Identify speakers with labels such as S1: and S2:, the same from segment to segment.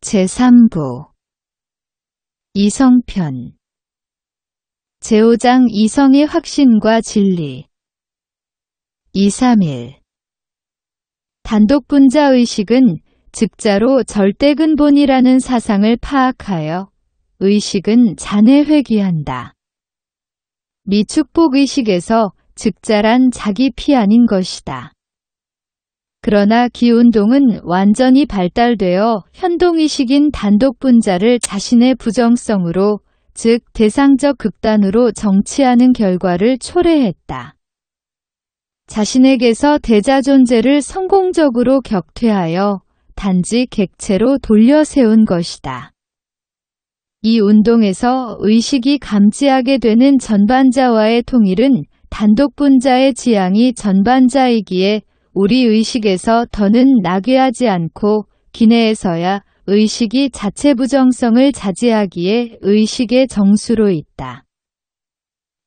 S1: 제3부 이성편 제5장 이성의 확신과 진리 2.3.1 단독분자의식은 즉자로 절대근본이라는 사상을 파악하여 의식은 잔에 회귀한다. 미축복의식에서 즉자란 자기 피아닌 것이다. 그러나 기운동은 완전히 발달되어 현동의식인 단독분자를 자신의 부정성으로 즉 대상적 극단으로 정치하는 결과를 초래했다. 자신에게서 대자존재를 성공적으로 격퇴하여 단지 객체로 돌려세운 것이다. 이 운동에서 의식이 감지하게 되는 전반자와의 통일은 단독분자의 지향이 전반자이기에 우리 의식에서 더는 나괴하지 않고 기내에서야 의식이 자체 부정성을 자제하기에 의식의 정수로 있다.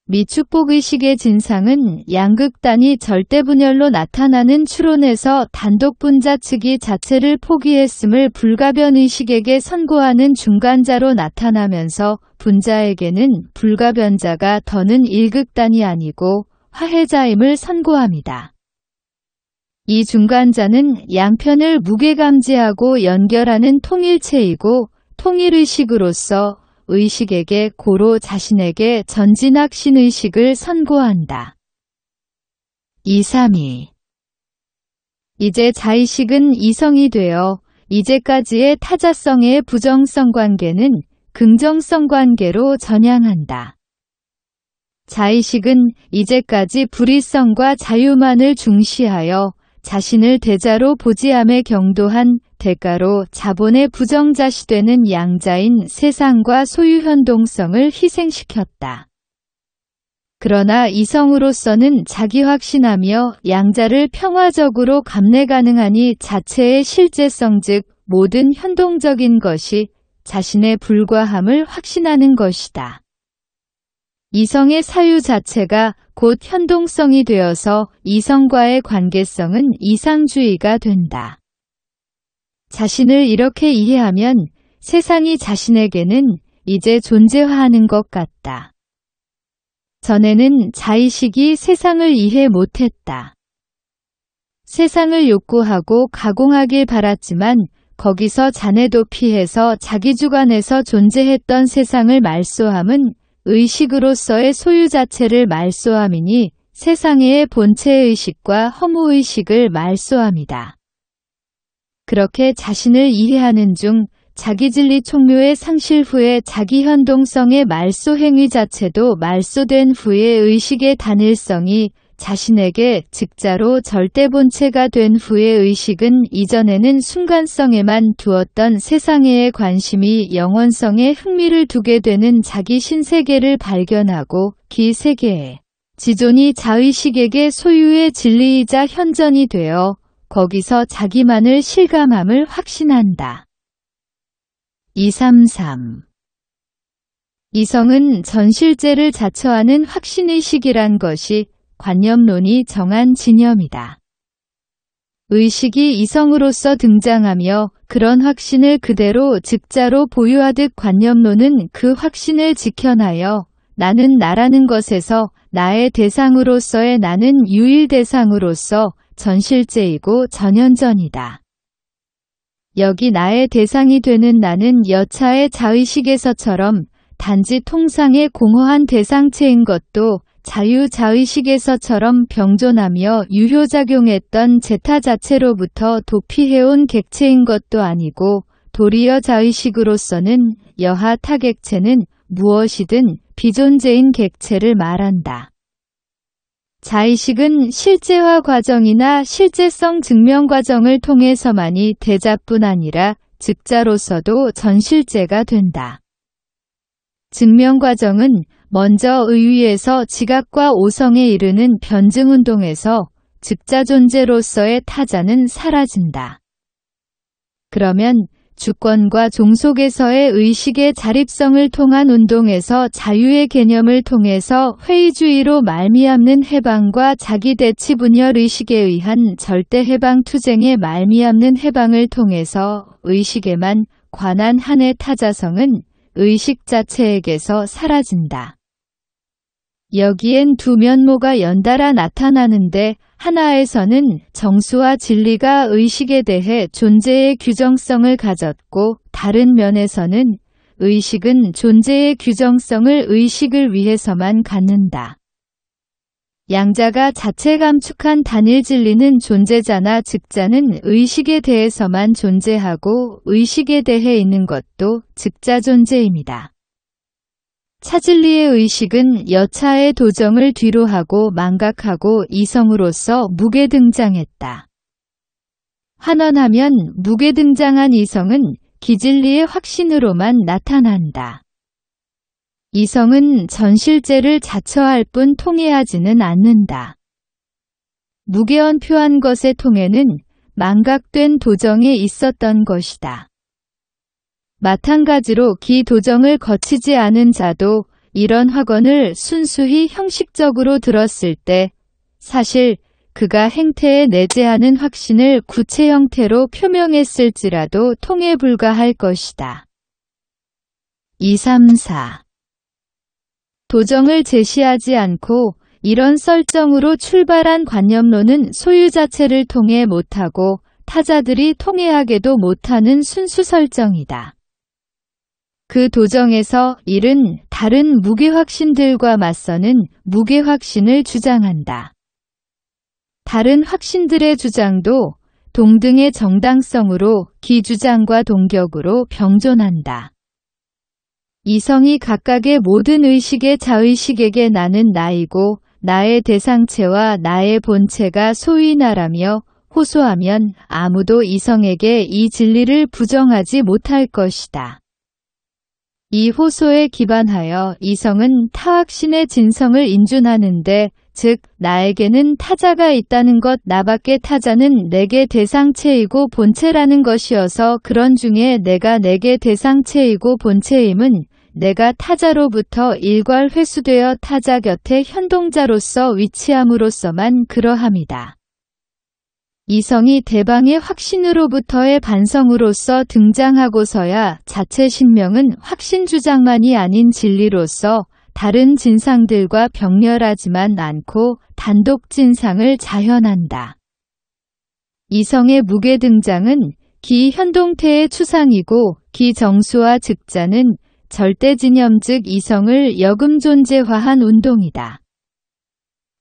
S1: 미축복의식의 진상은 양극단이 절대분열로 나타나는 추론에서 단독분자 측이 자체를 포기했음을 불가변의식에게 선고하는 중간자로 나타나면서 분자에게는 불가변자가 더는 일극단이 아니고 화해자임을 선고합니다. 이 중간자는 양편을 무게감지하고 연결하는 통일체이고 통일의식으로서 의식에게 고로 자신에게 전진학신의식을 선고한다. 2.3.2 이제 자의식은 이성이 되어 이제까지의 타자성의 부정성 관계는 긍정성 관계로 전향한다. 자의식은 이제까지 불의성과 자유만을 중시하여 자신을 대자로 보지함에 경도한 대가로 자본의 부정자시되는 양자인 세상과 소유현동성을 희생시켰다. 그러나 이성으로서는 자기 확신하며 양자를 평화적으로 감내 가능하니 자체의 실제성 즉 모든 현동적인 것이 자신의 불과함을 확신하는 것이다. 이성의 사유 자체가 곧 현동성이 되어서 이성과의 관계성은 이상주의가 된다. 자신을 이렇게 이해하면 세상이 자신에게는 이제 존재화하는 것 같다. 전에는 자의식이 세상을 이해 못했다. 세상을 욕구하고 가공하길 바랐지만 거기서 잔해 도피해서 자기 주관에서 존재했던 세상을 말소함은 의식으로서의 소유 자체를 말소함이니 세상의 본체의식과 허무의식을 말소함이다. 그렇게 자신을 이해하는 중 자기진리 총묘의 상실 후에 자기 현동성의 말소 행위 자체도 말소된 후에 의식의 단일성이 자신에게 즉자로 절대본체가 된 후의 의식은 이전에는 순간성에만 두었던 세상에의 관심이 영원성에 흥미를 두게 되는 자기 신세계를 발견하고 기 세계에 지존이 자의식에게 소유의 진리이자 현전이 되어 거기서 자기만을 실감함을 확신한다. 2.3.3 이성은 전실제를 자처하는 확신의식이란 것이 관념론이 정한 진념이다. 의식이 이성으로서 등장하며 그런 확신을 그대로 즉자로 보유하듯 관념론은 그 확신을 지켜나여 나는 나라는 것에서 나의 대상으로서의 나는 유일 대상으로서 전실제이고 전현전이다. 여기 나의 대상이 되는 나는 여차의 자의식에서처럼 단지 통상의 공허한 대상체인 것도 자유자의식에서처럼 병존하며 유효작용했던 제타 자체로부터 도피해온 객체인 것도 아니고 도리어 자의식으로서는 여하 타객체는 무엇이든 비존재인 객체를 말한다. 자의식은 실제화 과정이나 실제성 증명 과정을 통해서만이 대자뿐 아니라 즉자로서도 전실제가 된다. 증명 과정은 먼저 의위에서 지각과 오성에 이르는 변증운동에서 즉자 존재로서의 타자는 사라진다. 그러면 주권과 종속에서의 의식의 자립성을 통한 운동에서 자유의 개념을 통해서 회의주의로 말미암는 해방과 자기대치 분열 의식에 의한 절대 해방 투쟁의 말미암는 해방을 통해서 의식에만 관한 한의 타자성은 의식 자체에게서 사라진다. 여기엔 두 면모가 연달아 나타나는데 하나에서는 정수와 진리가 의식에 대해 존재의 규정성을 가졌고 다른 면에서는 의식은 존재의 규정성을 의식을 위해서만 갖는다. 양자가 자체 감축한 단일 진리는 존재자나 즉자는 의식에 대해서만 존재하고 의식에 대해 있는 것도 즉자 존재입니다. 차진리의 의식은 여차의 도정을 뒤로하고 망각하고 이성으로서 무게 등장했다. 환원하면 무게 등장한 이성은 기진리의 확신으로만 나타난다. 이성은 전실제를 자처할 뿐 통해하지는 않는다. 무게언표한 것의 통해는 망각된 도정에 있었던 것이다. 마찬가지로 기 도정을 거치지 않은 자도 이런 확언을 순수히 형식적으로 들었을 때 사실 그가 행태에 내재하는 확신을 구체 형태로 표명했을지라도 통해 불가할 것이다. 2, 3, 4 도정을 제시하지 않고 이런 설정으로 출발한 관념론은 소유 자체를 통해 못하고 타자들이 통해하게도 못하는 순수 설정이다. 그 도정에서 일은 다른 무게확신들과 맞서는 무게확신을 주장한다. 다른 확신들의 주장도 동등의 정당성으로 기주장과 동격으로 병존한다. 이성이 각각의 모든 의식의 자의식에게 나는 나이고 나의 대상체와 나의 본체가 소위 나라며 호소하면 아무도 이성에게 이 진리를 부정하지 못할 것이다. 이 호소에 기반하여 이성은 타확신의 진성을 인준하는데 즉 나에게는 타자가 있다는 것 나밖에 타자는 내게 대상체이고 본체라는 것이어서 그런 중에 내가 내게 대상체이고 본체임은 내가 타자로부터 일괄 회수되어 타자 곁에 현동자로서 위치함으로써만 그러함이다. 이성이 대방의 확신으로부터의 반성으로서 등장하고서야 자체 신명은 확신 주장만이 아닌 진리로서 다른 진상들과 병렬하지만 않고 단독 진상을 자현한다. 이성의 무게 등장은 기현동태의 추상이고 기정수와 즉자는 절대진념 즉 이성을 역음존재화한 운동이다.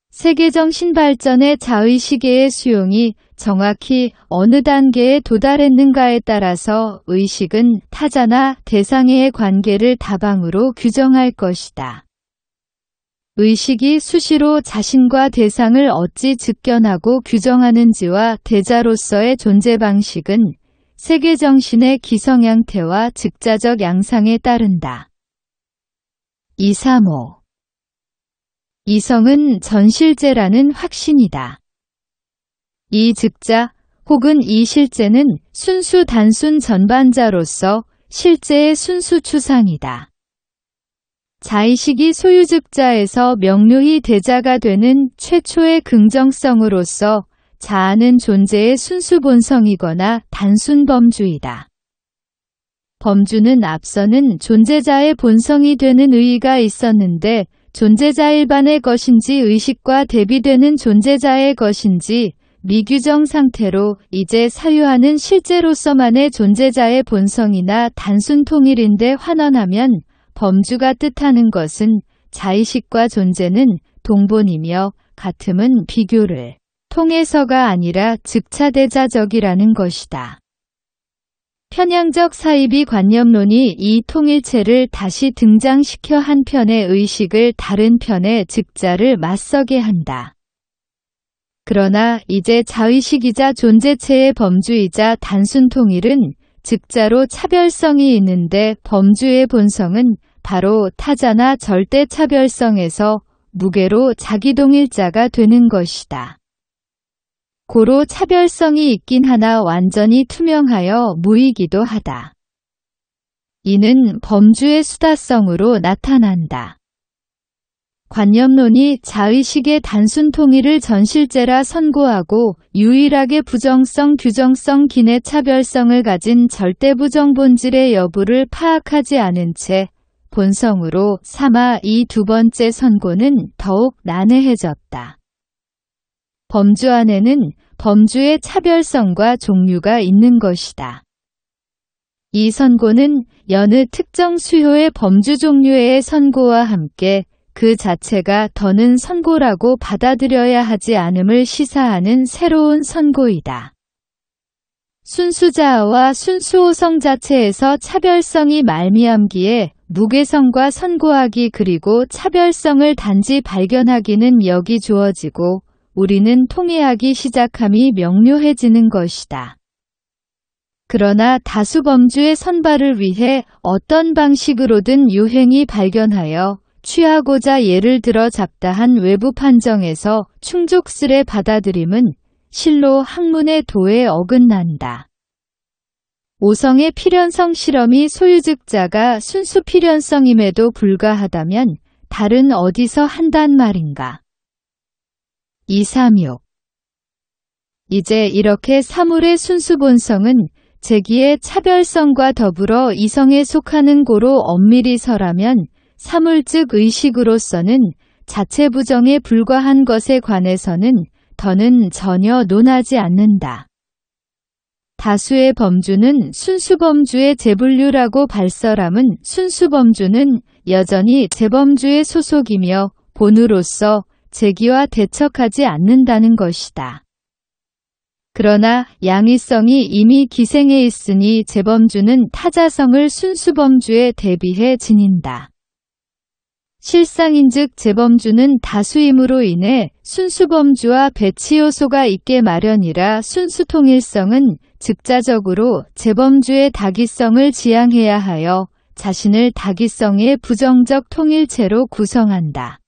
S1: 세계정 신발전의 자의시계의 수용이 정확히 어느 단계에 도달했는가에 따라서 의식은 타자나 대상의 관계를 다방으로 규정할 것이다. 의식이 수시로 자신과 대상을 어찌 즉견하고 규정하는지와 대자로서의 존재 방식은 세계정신의 기성양태와 즉자적 양상에 따른다. 2, 3, 5 이성은 전실제라는 확신이다. 이 즉자 혹은 이 실제는 순수 단순 전반자로서 실제의 순수 추상이다. 자의식이 소유즉자에서 명료히 대자가 되는 최초의 긍정성으로서 자아는 존재의 순수 본성이거나 단순 범주이다. 범주는 앞서는 존재자의 본성이 되는 의의가 있었는데 존재자 일반의 것인지 의식과 대비되는 존재자의 것인지 미규정 상태로 이제 사유하는 실제로서만의 존재자의 본성이나 단순 통일인데 환원하면 범주가 뜻하는 것은 자의식과 존재는 동본이며 같음은 비교를 통해서가 아니라 즉차대자적이라는 것이다. 편향적 사이비 관념론이 이 통일체를 다시 등장시켜 한 편의 의식을 다른 편의 즉자를 맞서게 한다. 그러나 이제 자의식이자 존재체의 범주이자 단순 통일은 즉자로 차별성이 있는데 범주의 본성은 바로 타자나 절대 차별성에서 무게로 자기동일자가 되는 것이다. 고로 차별성이 있긴 하나 완전히 투명하여 무이기도 하다. 이는 범주의 수다성으로 나타난다. 관념론이 자의식의 단순 통일을 전실제라 선고하고 유일하게 부정성, 규정성, 기내 차별성을 가진 절대부정 본질의 여부를 파악하지 않은 채 본성으로 삼아 이 두 번째 선고는 더욱 난해해졌다. 범주 안에는 범주의 차별성과 종류가 있는 것이다. 이 선고는 여느 특정 수요의 범주 종류의 선고와 함께 그 자체가 더는 선고라고 받아들여야 하지 않음을 시사하는 새로운 선고이다. 순수자아와 순수호성 자체에서 차별성이 말미암기에 무게성과 선고하기 그리고 차별성을 단지 발견하기는 역이 주어지고 우리는 통일하기 시작함이 명료해지는 것이다. 그러나 다수 범주의 선발을 위해 어떤 방식으로든 유행이 발견하여 취하고자 예를 들어 잡다한 외부 판정에서 충족스레 받아들임은 실로 학문의 도에 어긋난다. 오성의 필연성 실험이 소유즉자가 순수 필연성임에도 불가하다면 다른 어디서 한단 말인가. 236. 이제 이렇게 사물의 순수 본성은 재기의 차별성과 더불어 이성에 속하는 고로 엄밀히 설하면 사물 즉 의식으로서는 자체 부정에 불과한 것에 관해서는 더는 전혀 논하지 않는다. 다수의 범주는 순수범주의 재분류라고 발설함은 순수범주는 여전히 재범주의 소속이며 본으로서 재기와 대척하지 않는다는 것이다. 그러나 양의성이 이미 기생해 있으니 재범주는 타자성을 순수범주에 대비해 지닌다. 실상인즉 재범주는 다수임으로 인해 순수범주와 배치요소가 있게 마련이라 순수통일성은 즉자적으로 재범주의 다기성을 지향해야 하여 자신을 다기성의 부정적 통일체로 구성한다.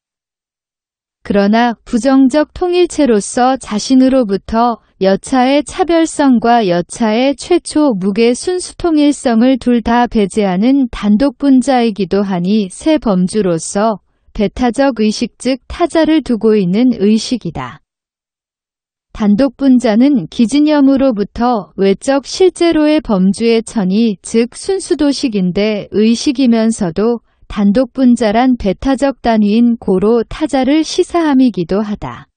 S1: 그러나 부정적 통일체로서 자신으로부터 여차의 차별성과 여차의 최초 무게 순수통일성을 둘 다 배제하는 단독분자이기도 하니 새 범주로서 배타적 의식 즉 타자를 두고 있는 의식이다. 단독분자는 기진념으로부터 외적 실제로의 범주의 천이 즉 순수도식인데 의식이면서도 단독분자란 배타적 단위인 고로 타자를 시사함이기도 하다.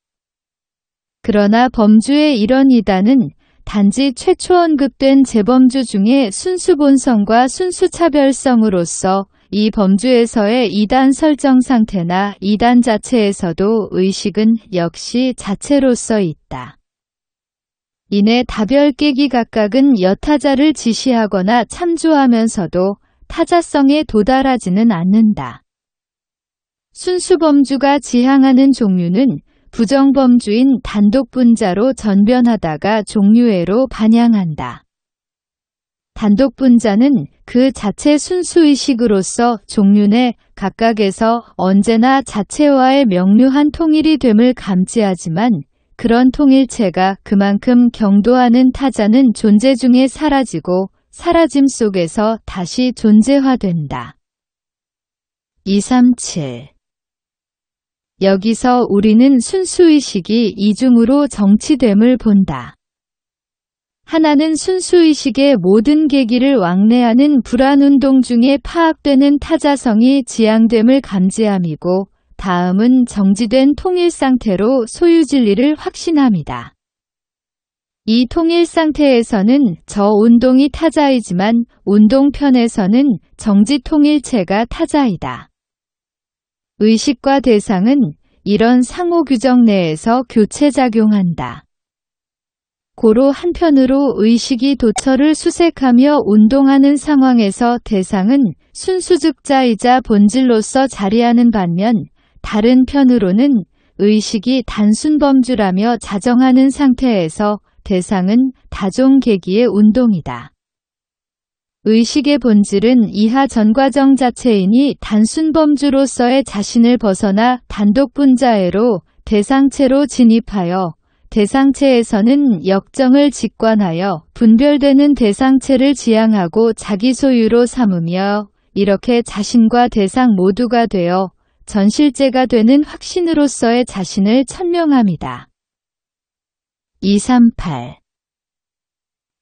S1: 그러나 범주의 이런 이단은 단지 최초 언급된 재범주 중에 순수본성과 순수차별성으로서 이 범주에서의 이단 설정 상태나 이단 자체에서도 의식은 역시 자체로서 있다. 이내 다별 깨기 각각은 여타자를 지시하거나 참조하면서도 타자성에 도달하지는 않는다. 순수범주가 지향하는 종류는 부정범주인 단독분자로 전변하다가 종류애로 반향한다. 단독분자는 그 자체 순수의식으로서 종류 내 각각에서 언제나 자체와의 명료한 통일이 됨을 감지하지만 그런 통일체가 그만큼 경도하는 타자는 존재 중에 사라지고 사라짐 속에서 다시 존재화된다. 237. 여기서 우리는 순수의식이 이중으로 정치됨을 본다. 하나는 순수의식의 모든 계기를 왕래하는 불안운동 중에 파악되는 타자성이 지향됨을 감지함이고 다음은 정지된 통일상태로 소유진리를 확신함이다. 이 통일상태에서는 저 운동이 타자이지만 운동편에서는 정지통일체가 타자이다. 의식과 대상은 이런 상호규정 내에서 교체작용한다. 고로 한편으로 의식이 도처를 수색하며 운동하는 상황에서 대상은 순수즉자이자 본질로서 자리하는 반면 다른 편으로는 의식이 단순범주라며 자정하는 상태에서 대상은 다종계기의 운동이다. 의식의 본질은 이하 전과정 자체이니 단순범주로서의 자신을 벗어나 단독분자애로 대상체로 진입하여 대상체에서는 역정을 직관하여 분별되는 대상체를 지향하고 자기 소유로 삼으며 이렇게 자신과 대상 모두가 되어 전실제가 되는 확신으로서의 자신을 천명합니다. 238.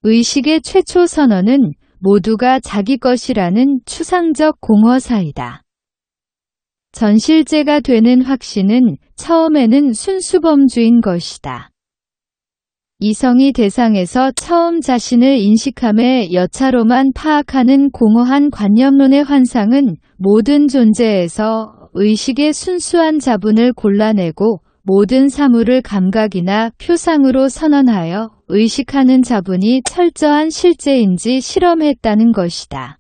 S1: 의식의 최초 선언은 모두가 자기 것이라는 추상적 공허사이다. 전실제가 되는 확신은 처음에는 순수범주인 것이다. 이성이 대상에서 처음 자신을 인식함에 여차로만 파악하는 공허한 관념론의 환상은 모든 존재에서 의식의 순수한 자분을 골라내고 모든 사물을 감각이나 표상으로 선언하여 의식하는 자분이 철저한 실제인지 실험했다는 것이다.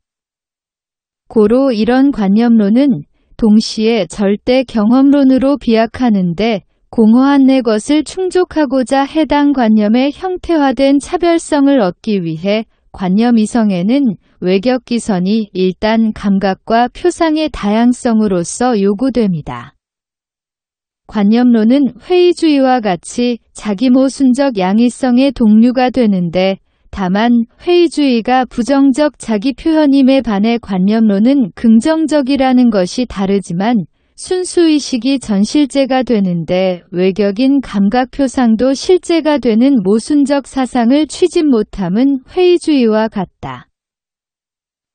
S1: 고로 이런 관념론은 동시에 절대 경험론으로 비약하는데 공허한 내 것을 충족하고자 해당 관념의 형태화된 차별성을 얻기 위해 관념 이성에는 외격기선이 일단 감각과 표상의 다양성으로서 요구됩니다. 관념론은 회의주의와 같이 자기모순적 양의성의 동류가 되는데 다만 회의주의가 부정적 자기표현임에 반해 관념론은 긍정적이라는 것이 다르지만 순수의식이 전실제가 되는데 외격인 감각표상도 실제가 되는 모순적 사상을 취집 못함은 회의주의와 같다.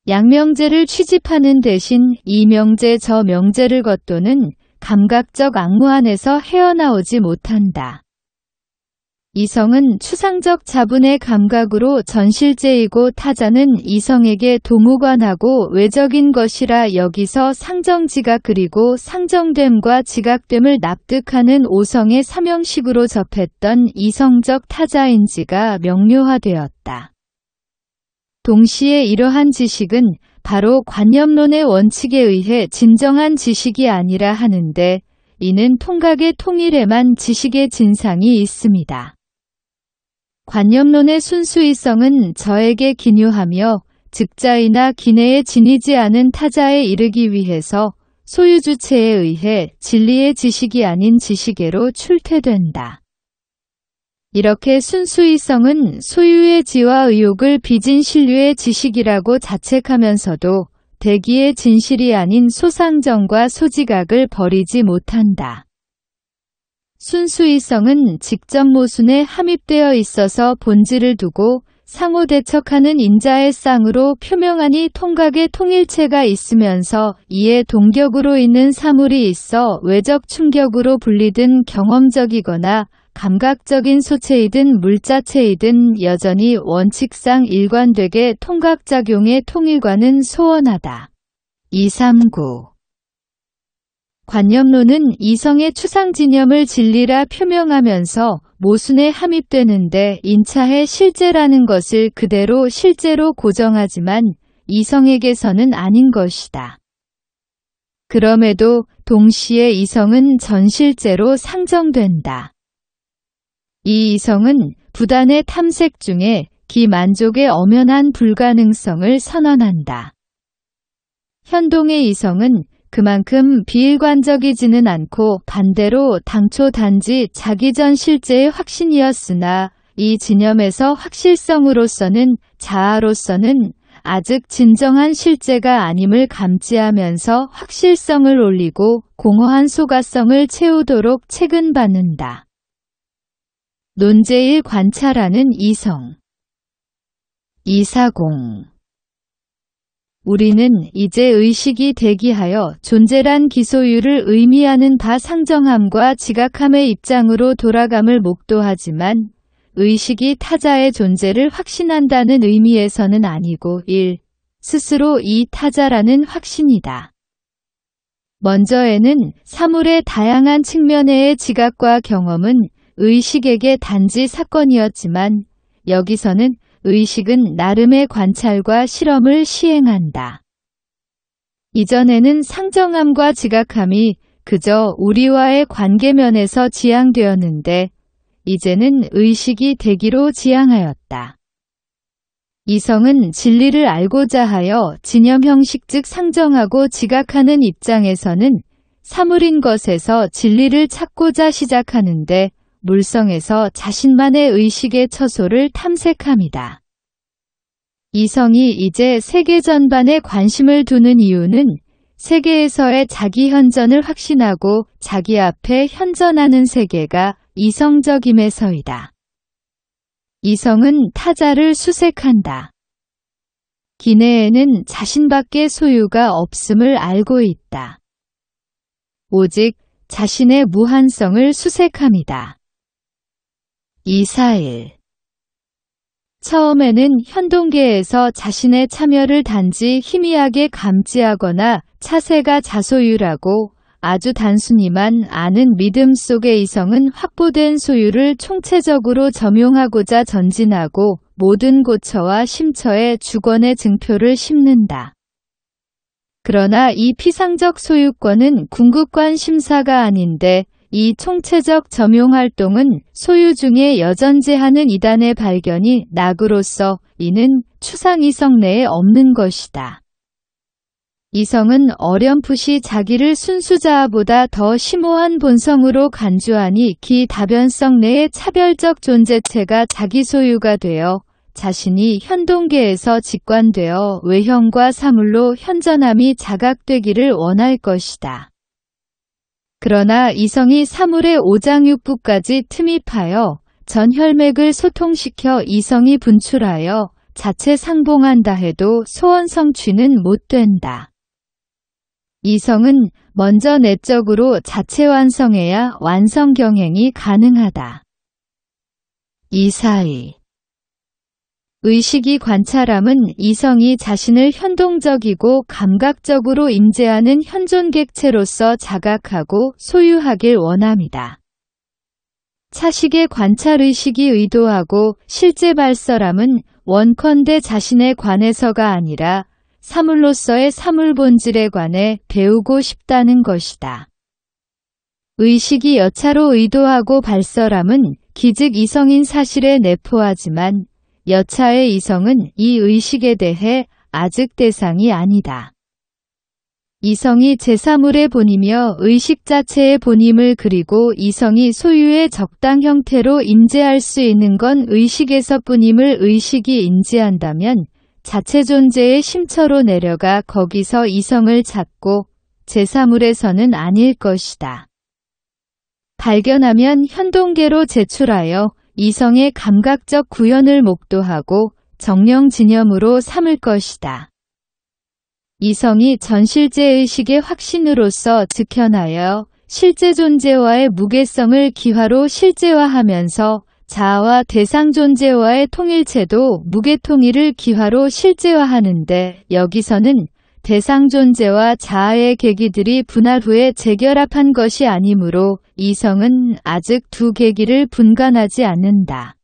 S1: 양명제를 취집하는 대신 이명제 저명제를 겉도는 감각적 악무 안에서 헤어나오지 못한다. 이성은 추상적 자분의 감각으로 전실제이고 타자는 이성에게 도무관하고 외적인 것이라 여기서 상정지각 그리고 상정됨과 지각됨을 납득하는 오성의 삼형식으로 접했던 이성적 타자인지가 명료화되었다. 동시에 이러한 지식은 바로 관념론의 원칙에 의해 진정한 지식이 아니라 하는데 이는 통각의 통일에만 지식의 진상이 있습니다. 관념론의 순수이성은 저에게 기묘하며 즉자이나 기내에 지니지 않은 타자에 이르기 위해서 소유주체에 의해 진리의 지식이 아닌 지식에로 출퇴된다. 이렇게 순수이성은 소유의 지와 의욕을 빚은 신류의 지식이라고 자책하면서도 대기의 진실이 아닌 소상정과 소지각을 버리지 못한다. 순수이성은 직접 모순에 함입되어 있어서 본질을 두고 상호대척하는 인자의 쌍으로 표명하니 통각의 통일체가 있으면서 이에 동격으로 있는 사물이 있어 외적 충격으로 분리된 경험적이거나 감각적인 소체이든 물자체이든 여전히 원칙상 일관되게 통각작용의 통일과는 소원하다. 239. 관념론은 이성의 추상진념을 진리라 표명하면서 모순에 함입되는데 인차의 실제라는 것을 그대로 실제로 고정하지만 이성에게서는 아닌 것이다. 그럼에도 동시에 이성은 전실제로 상정된다. 이 이성은 부단의 탐색 중에 기만족의 엄연한 불가능성을 선언한다. 현동의 이성은 그만큼 비일관적이지는 않고 반대로 당초 단지 자기 전 실제의 확신이었으나 이 진념에서 확실성으로서는 자아로서는 아직 진정한 실제가 아님을 감지하면서 확실성을 올리고 공허한 소가성을 채우도록 체근받는다. 논제일 관찰하는 이성. 240. 우리는 이제 의식이 대기하여 존재란 기소유를 의미하는 바 상정함과 지각함의 입장으로 돌아감을 목도하지만 의식이 타자의 존재를 확신한다는 의미에서는 아니고 스스로 이 타자라는 확신이다. 먼저에는 사물의 다양한 측면의 지각과 경험은 의식에게 단지 사건이었지만 여기서는 의식은 나름의 관찰과 실험을 시행한다. 이전에는 상정함과 지각함이 그저 우리와의 관계면에서 지향되었는데 이제는 의식이 되기로 지향하였다. 이성은 진리를 알고자 하여 진념 형식 즉 상정하고 지각하는 입장에서는 사물인 것에서 진리를 찾고자 시작하는데 물성에서 자신만의 의식의 처소를 탐색함이다. 이성이 이제 세계 전반에 관심을 두는 이유는 세계에서의 자기 현존을 확신하고 자기 앞에 현존하는 세계가 이성적임에서이다. 이성은 타자를 수색한다. 기내에는 자신밖에 소유가 없음을 알고 있다. 오직 자신의 무한성을 수색합니다. 241. 처음에는 현동계에서 자신의 참여를 단지 희미하게 감지하거나 차세가 자소유라고 아주 단순히만 아는 믿음 속의 이성은 확보된 소유를 총체적으로 점용하고자 전진하고 모든 고처와 심처에 주권의 증표를 심는다. 그러나 이 피상적 소유권은 궁극관 심사가 아닌데 이 총체적 점용활동은 소유 중에 여전제하는 이단의 발견이 낙으로서 이는 추상이성 내에 없는 것이다. 이성은 어렴풋이 자기를 순수자아보다 더 심오한 본성으로 간주하니 기 다변성 내의 차별적 존재체가 자기 소유가 되어 자신이 현동계에서 직관되어 외형과 사물로 현존함이 자각되기를 원할 것이다. 그러나 이성이 사물의 오장육부까지 틈입하여 전 혈맥을 소통시켜 이성이 분출하여 자체 상봉한다 해도 소원 성취는 못 된다. 이성은 먼저 내적으로 자체 완성해야 완성 경행이 가능하다. 242. 의식이 관찰함은 이성이 자신을 현동적이고 감각적으로 임재하는 현존객체로서 자각하고 소유하길 원함이다. 차식의 관찰의식이 의도하고 실제 발설함은 원컨대 자신의 관해서가 아니라 사물로서의 사물 본질에 관해 배우고 싶다는 것이다. 의식이 여차로 의도하고 발설함은 기즉 이성인 사실에 내포하지만 여차의 이성은 이 의식에 대해 아직 대상이 아니다. 이성이 제3물의 본이며 의식 자체의 본임을 그리고 이성이 소유의 적당 형태로 인지할 수 있는 건 의식에서뿐임을 의식이 인지한다면 자체 존재의 심처로 내려가 거기서 이성을 찾고 제3물에서는 아닐 것이다. 발견하면 현동계로 제출하여 이성의 감각적 구현을 목도하고 정령진념으로 삼을 것이다. 이성이 전실제의식의 확신으로서 즉현하여 실제 존재와의 무게성을 기화로 실제화하면서 자아와 대상 존재와의 통일체도 무게통일을 기화로 실제화하는데 여기서는 대상 존재와 자아의 계기들이 분할 후에 재결합한 것이 아니므로 이성은 아직 두 계기를 분간하지 않는다.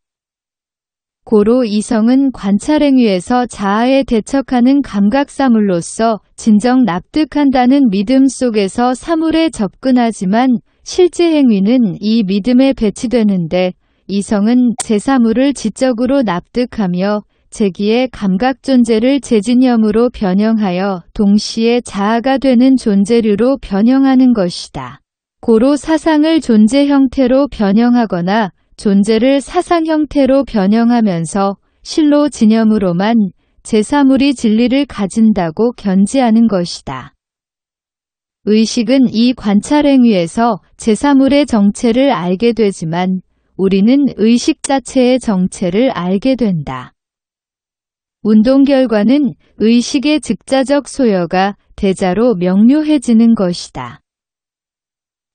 S1: 고로 이성은 관찰행위에서 자아에 대척하는 감각사물로서 진정 납득한다는 믿음 속에서 사물에 접근하지만 실제 행위는 이 믿음에 배치되는데 이성은 제3물을 지적으로 납득하며 제기의 감각 존재를 제진념으로 변형하여 동시에 자아가 되는 존재류로 변형하는 것이다. 고로 사상을 존재 형태로 변형하거나 존재를 사상 형태로 변형하면서 실로 진념으로만 제3물이 진리를 가진다고 견지하는 것이다. 의식은 이 관찰행위에서 제3물의 정체를 알게 되지만 우리는 의식 자체의 정체를 알게 된다. 운동 결과는 의식의 즉자적 소여가 대자로 명료해지는 것이다.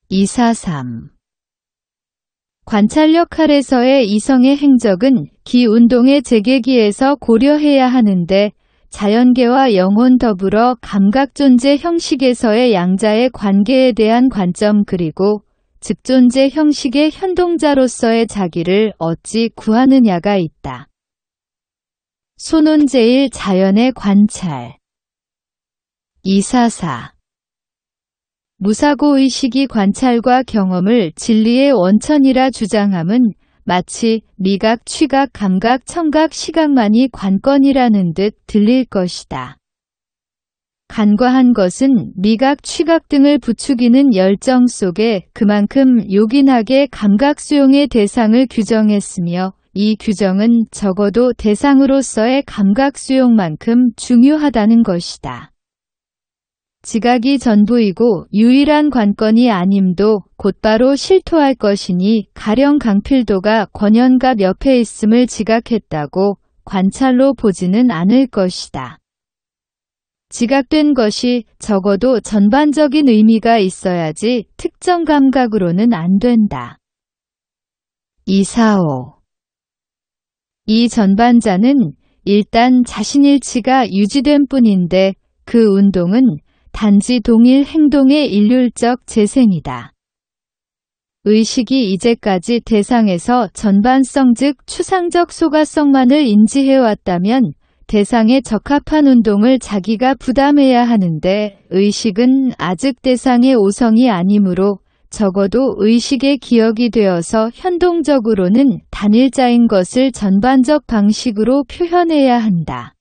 S1: 243. 관찰력 아래서의 이성의 행적은 기운동의 재계기에서 고려해야 하는데 자연계와 영혼 더불어 감각존재 형식에서의 양자의 관계에 대한 관점 그리고 즉존재 형식의 현동자로서의 자기를 어찌 구하느냐가 있다. 소논제일 자연의 관찰 244. 무사고의식이 관찰과 경험을 진리의 원천이라 주장함은 마치 미각, 취각, 감각, 청각, 시각만이 관건이라는 듯 들릴 것이다. 간과한 것은 미각, 취각 등을 부추기는 열정 속에 그만큼 요긴하게 감각 수용의 대상을 규정했으며 이 규정은 적어도 대상으로서의 감각 수용만큼 중요하다는 것이다. 지각이 전부이고 유일한 관건이 아님도 곧바로 실토할 것이니 가령 강필도가 권현갑 옆에 있음을 지각했다고 관찰로 보지는 않을 것이다. 지각된 것이 적어도 전반적인 의미가 있어야지 특정 감각으로는 안 된다. 245. 이 전반자는 일단 자신일치가 유지된 뿐인데 그 운동은 단지 동일 행동의 일률적 재생이다. 의식이 이제까지 대상에서 전반성 즉 추상적 소가성만을 인지해왔다면 대상에 적합한 운동을 자기가 부담해야 하는데 의식은 아직 대상의 오성이 아니므로 적어도 의식의 기억이 되어서 현동적으로는 단일자인 것을 전반적 방식으로 표현해야 한다.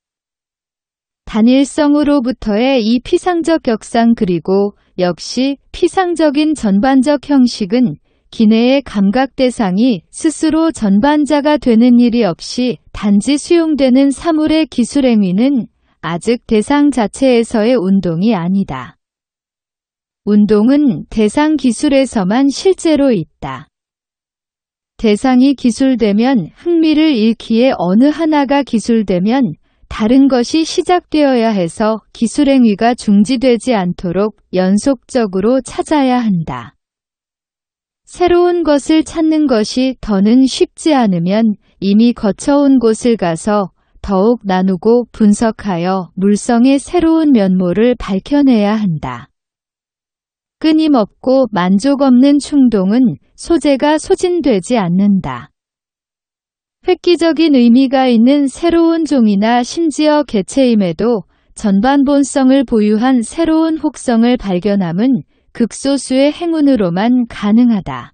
S1: 단일성으로부터의 이 피상적 격상 그리고 역시 피상적인 전반적 형식은 기내의 감각 대상이 스스로 전반자가 되는 일이 없이 단지 수용되는 사물의 기술행위는 아직 대상 자체에서의 운동이 아니다. 운동은 대상 기술에서만 실제로 있다. 대상이 기술되면 흥미를 잃기에 어느 하나가 기술되면 다른 것이 시작되어야 해서 기술행위가 중지되지 않도록 연속적으로 찾아야 한다. 새로운 것을 찾는 것이 더는 쉽지 않으면 이미 거쳐온 곳을 가서 더욱 나누고 분석하여 물성의 새로운 면모를 밝혀내야 한다. 끊임없고 만족 없는 충동은 소재가 소진되지 않는다. 획기적인 의미가 있는 새로운 종이나 심지어 개체임에도 전반 본성을 보유한 새로운 혹성을 발견함은 극소수의 행운으로만 가능하다.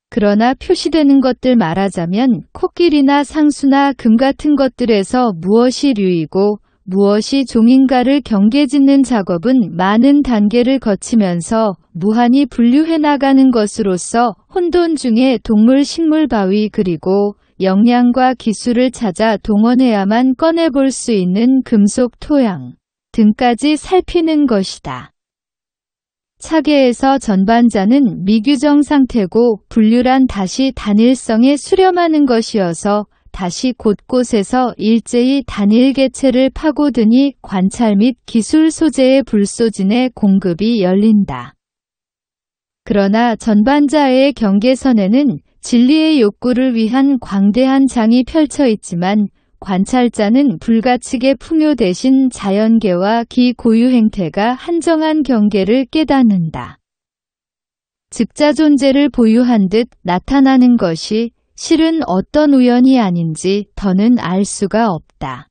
S1: 그러나 표시되는 것들 말하자면 코끼리나 상수나 금 같은 것들에서 무엇이 류이고 무엇이 종인가를 경계짓는 작업은 많은 단계를 거치면서 무한히 분류해 나가는 것으로서 혼돈 중에 동물, 식물, 바위 그리고 역량과 기술을 찾아 동원해야만 꺼내볼 수 있는 금속, 토양 등까지 살피는 것이다. 차계에서 전반자는 미규정 상태고 분류란 다시 단일성에 수렴하는 것이어서 다시 곳곳에서 일제히 단일 개체를 파고드니 관찰 및 기술 소재의 불소진의 공급이 열린다. 그러나 전반자의 경계선에는 진리의 욕구를 위한 광대한 장이 펼쳐 있지만 관찰자는 불가측의 풍요 대신 자연계와 기고유 행태가 한정한 경계를 깨닫는다. 즉자 존재를 보유한 듯 나타나는 것이 실은 어떤 우연이 아닌지 더는 알 수가 없다.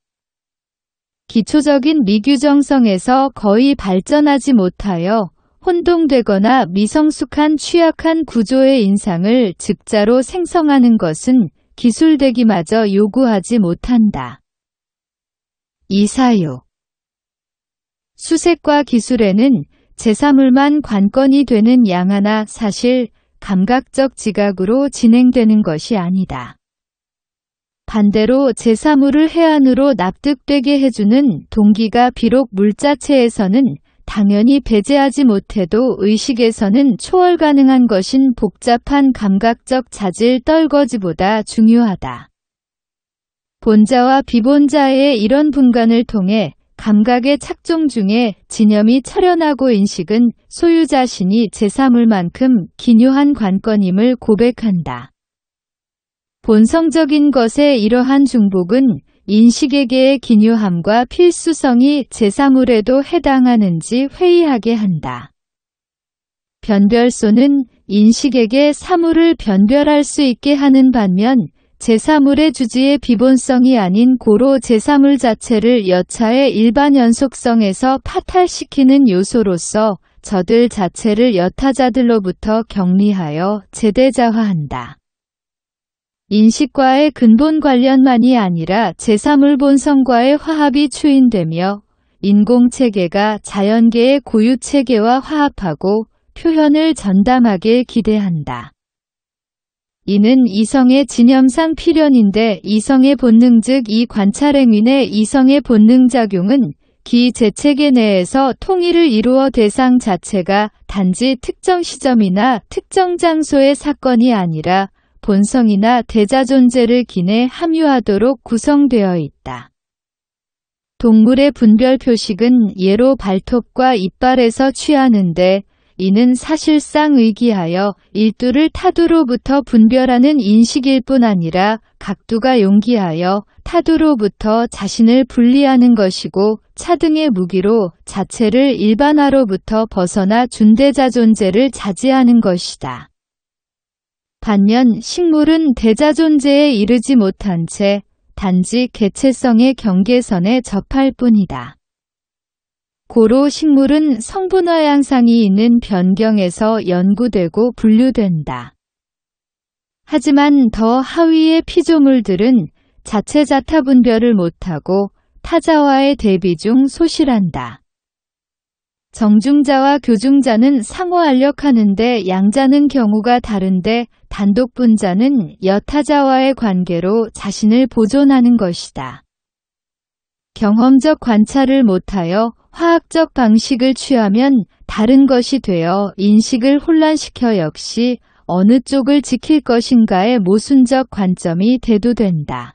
S1: 기초적인 미규정성에서 거의 발전하지 못하여 혼동되거나 미성숙한 취약한 구조의 인상을 즉자로 생성하는 것은 기술되기마저 요구하지 못한다. 246. 수색과 기술에는 제3물만 관건이 되는 양하나 사실 감각적 지각으로 진행되는 것이 아니다. 반대로 제3물을 해안으로 납득되게 해주는 동기가 비록 물자체에서는 당연히 배제하지 못해도 의식에서는 초월 가능한 것인 복잡한 감각적 자질 떨거지보다 중요하다. 본자와 비본자의 이런 분간을 통해 감각의 착종 중에 진염이 철연하고 인식은 소유 자신이 제3물만큼 기묘한 관건임을 고백한다. 본성적인 것의 이러한 중복은 인식에게의 기묘함과 필수성이 제3물에도 해당하는지 회의하게 한다. 변별소는 인식에게 사물을 변별할 수 있게 하는 반면 제3물의 주지의 비본성이 아닌 고로 제3물 자체를 여차의 일반 연속성에서 파탈시키는 요소로서 저들 자체를 여타자들로부터 격리하여 제대자화한다. 인식과의 근본 관련만이 아니라 제3물 본성과의 화합이 추인되며 인공체계가 자연계의 고유체계와 화합하고 표현을 전담하게 기대한다. 이는 이성의 진염상 필연인데 이성의 본능 즉 이 관찰행위의 이성의 본능작용은 기재체계 내에서 통일을 이루어 대상 자체가 단지 특정 시점이나 특정 장소의 사건이 아니라 본성이나 대자존재를 기내 함유하도록 구성되어 있다. 동물의 분별 표식은 예로 발톱과 이빨에서 취하는데 이는 사실상 의기하여 일두를 타두로부터 분별하는 인식일 뿐 아니라 각두가 용기하여 타두로부터 자신을 분리하는 것이고 차등의 무기로 자체를 일반화로부터 벗어나 준대자존재를 자제하는 것이다. 반면 식물은 대자존재에 이르지 못한 채 단지 개체성의 경계선에 접할 뿐이다. 고로 식물은 성분화 양상이 있는 변경에서 연구되고 분류된다. 하지만 더 하위의 피조물들은 자체 자타 분별을 못하고 타자와의 대비 중 소실한다. 정중자와 교중자는 상호 알력하는데 양자는 경우가 다른데 단독분자는 여타자와의 관계로 자신을 보존하는 것이다. 경험적 관찰을 못하여 화학적 방식을 취하면 다른 것이 되어 인식을 혼란시켜 역시 어느 쪽을 지킬 것인가의 모순적 관점이 대두된다.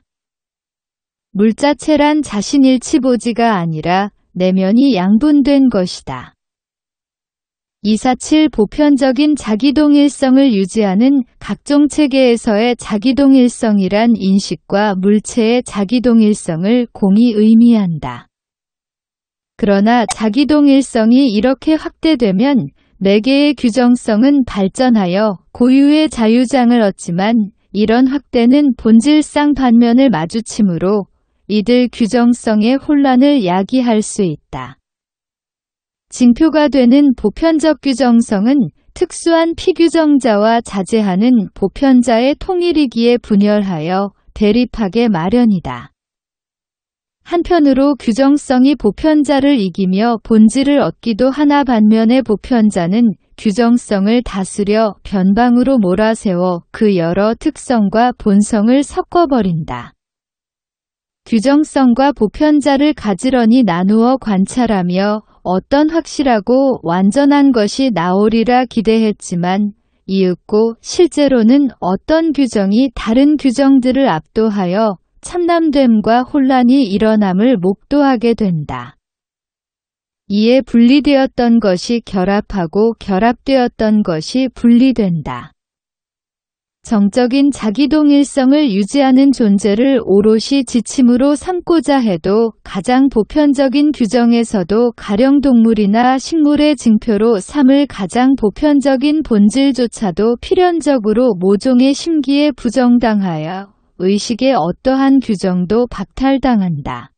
S1: 물자체란 자신일치보지가 아니라 내면이 양분된 것이다. 247 보편적인 자기동일성을 유지하는 각종 체계에서의 자기동일성이란 인식과 물체의 자기동일성을 공히 의미한다. 그러나 자기동일성이 이렇게 확대되면 매개의 규정성은 발전하여 고유의 자유장을 얻지만 이런 확대는 본질상 반면을 마주치므로 이들 규정성의 혼란을 야기할 수 있다. 징표가 되는 보편적 규정성은 특수한 피규정자와 자제하는 보편자의 통일이기에 분열하여 대립하게 마련이다. 한편으로 규정성이 보편자를 이기며 본질을 얻기도 하나 반면에 보편자는 규정성을 다스려 변방으로 몰아세워 그 여러 특성과 본성을 섞어버린다. 규정성과 보편자를 가지런히 나누어 관찰하며 어떤 확실하고 완전한 것이 나오리라 기대했지만 이윽고 실제로는 어떤 규정이 다른 규정들을 압도하여 참남됨과 혼란이 일어남을 목도하게 된다. 이에 분리되었던 것이 결합하고 결합되었던 것이 분리된다. 정적인 자기동일성을 유지하는 존재를 오롯이 지침으로 삼고자 해도 가장 보편적인 규정에서도 가령 동물이나 식물의 징표로 삼을 가장 보편적인 본질조차도 필연적으로 모종의 심기에 부정당하여 의식의 어떠한 규정도 박탈당한다.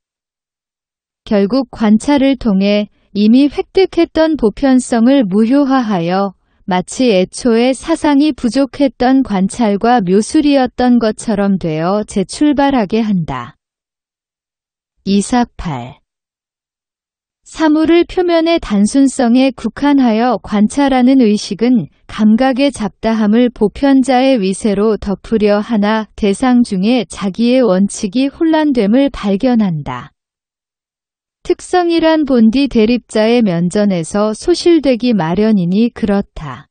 S1: 결국 관찰을 통해 이미 획득했던 보편성을 무효화하여 마치 애초에 사상이 부족했던 관찰과 묘술이었던 것처럼 되어 재출발하게 한다. 248. 사물을 표면의 단순성에 국한하여 관찰하는 의식은 감각의 잡다함을 보편자의 위세로 덮으려 하나 대상 중에 자기의 원칙이 혼란됨을 발견한다. 특성이란 본디 대립자의 면전에서 소실되기 마련이니 그렇다.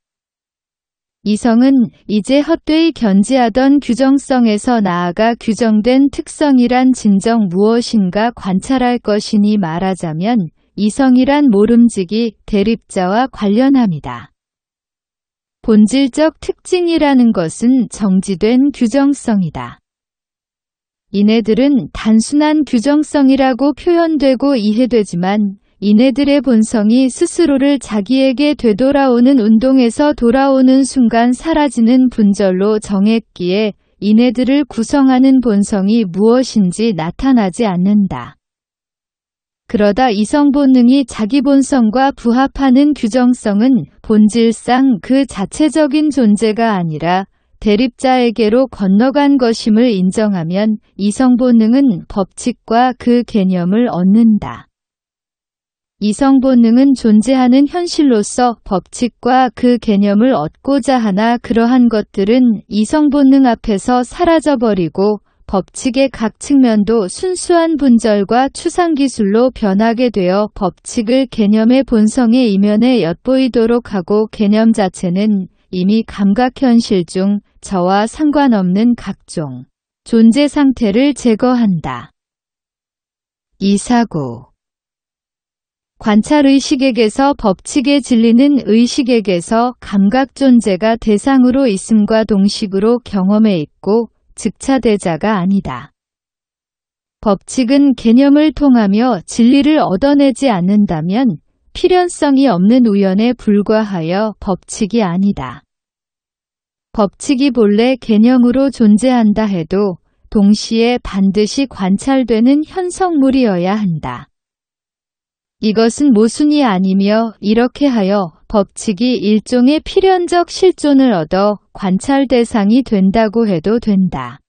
S1: 이성은 이제 헛되이 견지하던 규정성에서 나아가 규정된 특성이란 진정 무엇인가 관찰할 것이니 말하자면 이성이란 모름지기 대립자와 관련함이다. 본질적 특징이라는 것은 정지된 규정성이다. 이네들은 단순한 규정성이라고 표현되고 이해되지만 이네들의 본성이 스스로를 자기에게 되돌아오는 운동에서 돌아오는 순간 사라지는 분절로 정했기에 이네들을 구성하는 본성이 무엇인지 나타나지 않는다. 그러다 이성 본능이 자기 본성과 부합하는 규정성은 본질상 그 자체적인 존재가 아니라 대립자에게로 건너간 것임을 인정하면 이성 본능은 법칙과 그 개념을 얻는다. 이성 본능은 존재하는 현실로서 법칙과 그 개념을 얻고자 하나 그러한 것들은 이성 본능 앞에서 사라져버리고 법칙의 각 측면도 순수한 분절과 추상기술로 변하게 되어 법칙을 개념의 본성의 이면에 엿보이도록 하고 개념 자체는 이미 감각현실 중 저와 상관없는 각종 존재 상태를 제거한다. 이사구 관찰의식액에서 법칙의 진리는 의식액에서 감각 존재가 대상으로 있음과 동식으로 경험해 있고 즉차대자가 아니다. 법칙은 개념을 통하며 진리를 얻어내지 않는다면 필연성이 없는 우연에 불과하여 법칙이 아니다. 법칙이 본래 개념으로 존재한다 해도 동시에 반드시 관찰되는 현성물이어야 한다. 이것은 모순이 아니며 이렇게 하여 법칙이 일종의 필연적 실존을 얻어 관찰 대상이 된다고 해도 된다.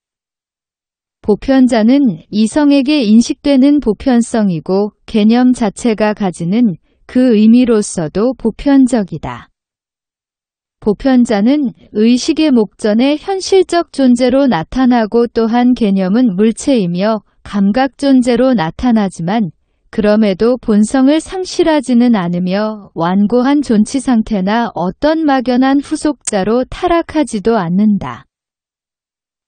S1: 보편자는 이성에게 인식되는 보편성이고 개념 자체가 가지는 그 의미로서도 보편적이다. 보편자는 의식의 목전에 현실적 존재로 나타나고 또한 개념은 물체이며 감각 존재로 나타나지만 그럼에도 본성을 상실하지는 않으며 완고한 존치 상태나 어떤 막연한 후속자로 타락하지도 않는다.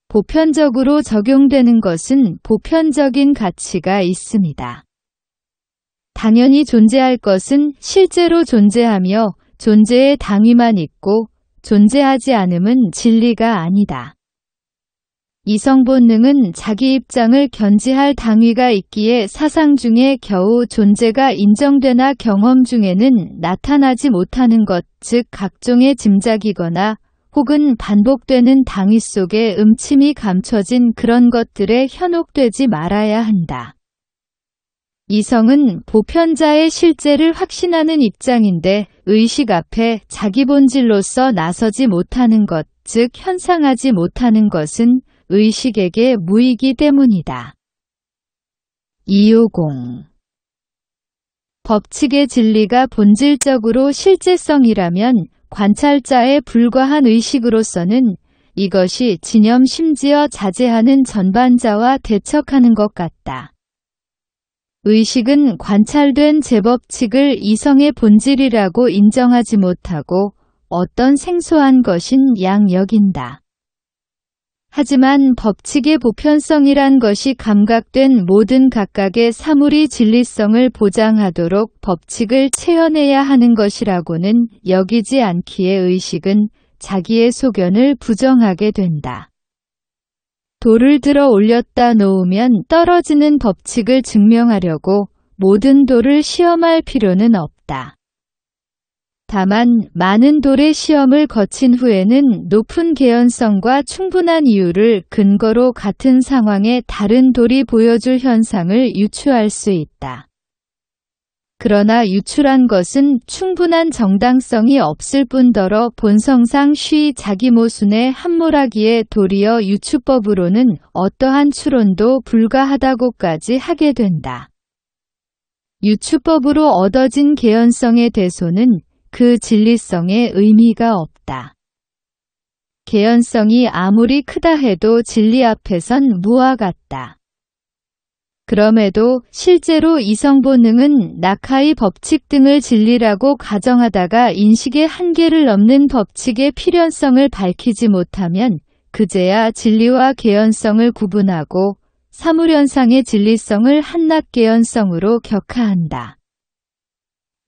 S1: 보편적으로 적용되는 것은 보편적인 가치가 있습니다. 당연히 존재할 것은 실제로 존재하며 존재의 당위만 있고 존재하지 않음은 진리가 아니다. 이성 본능은 자기 입장을 견지할 당위가 있기에 사상 중에 겨우 존재가 인정되나 경험 중에는 나타나지 못하는 것, 즉 각종의 짐작이거나 혹은 반복되는 당위 속에 음침이 감춰진 그런 것들에 현혹되지 말아야 한다. 이성은 보편자의 실제를 확신하는 입장인데 의식 앞에 자기 본질로서 나서지 못하는 것, 즉 현상하지 못하는 것은 의식에게 무이기 때문이다. 250. 법칙의 진리가 본질적으로 실제성이라면 관찰자에 불과한 의식으로서는 이것이 진염 심지어 자제하는 전반자와 대척하는 것 같다. 의식은 관찰된 제법칙을 이성의 본질이라고 인정하지 못하고 어떤 생소한 것인 양 여긴다. 하지만 법칙의 보편성이란 것이 감각된 모든 각각의 사물이 진리성을 보장하도록 법칙을 채워내야 하는 것이라고는 여기지 않기에 의식은 자기의 소견을 부정하게 된다. 돌을 들어 올렸다 놓으면 떨어지는 법칙을 증명하려고 모든 돌을 시험할 필요는 없다. 다만 많은 돌의 시험을 거친 후에는 높은 개연성과 충분한 이유를 근거로 같은 상황에 다른 돌이 보여줄 현상을 유추할 수 있다. 그러나 유출한 것은 충분한 정당성이 없을 뿐더러 본성상 쉬이 자기 모순에 함몰하기에 도리어 유추법으로는 어떠한 추론도 불가하다고까지 하게 된다. 유추법으로 얻어진 개연성의 대소는 그 진리성에 의미가 없다. 개연성이 아무리 크다 해도 진리 앞에선 무와 같다. 그럼에도 실제로 이성 본능은 낙하의 법칙 등을 진리라고 가정하다가 인식의 한계를 넘는 법칙의 필연성을 밝히지 못하면 그제야 진리와 개연성을 구분하고 사물현상의 진리성을 한낱 개연성으로 격하한다.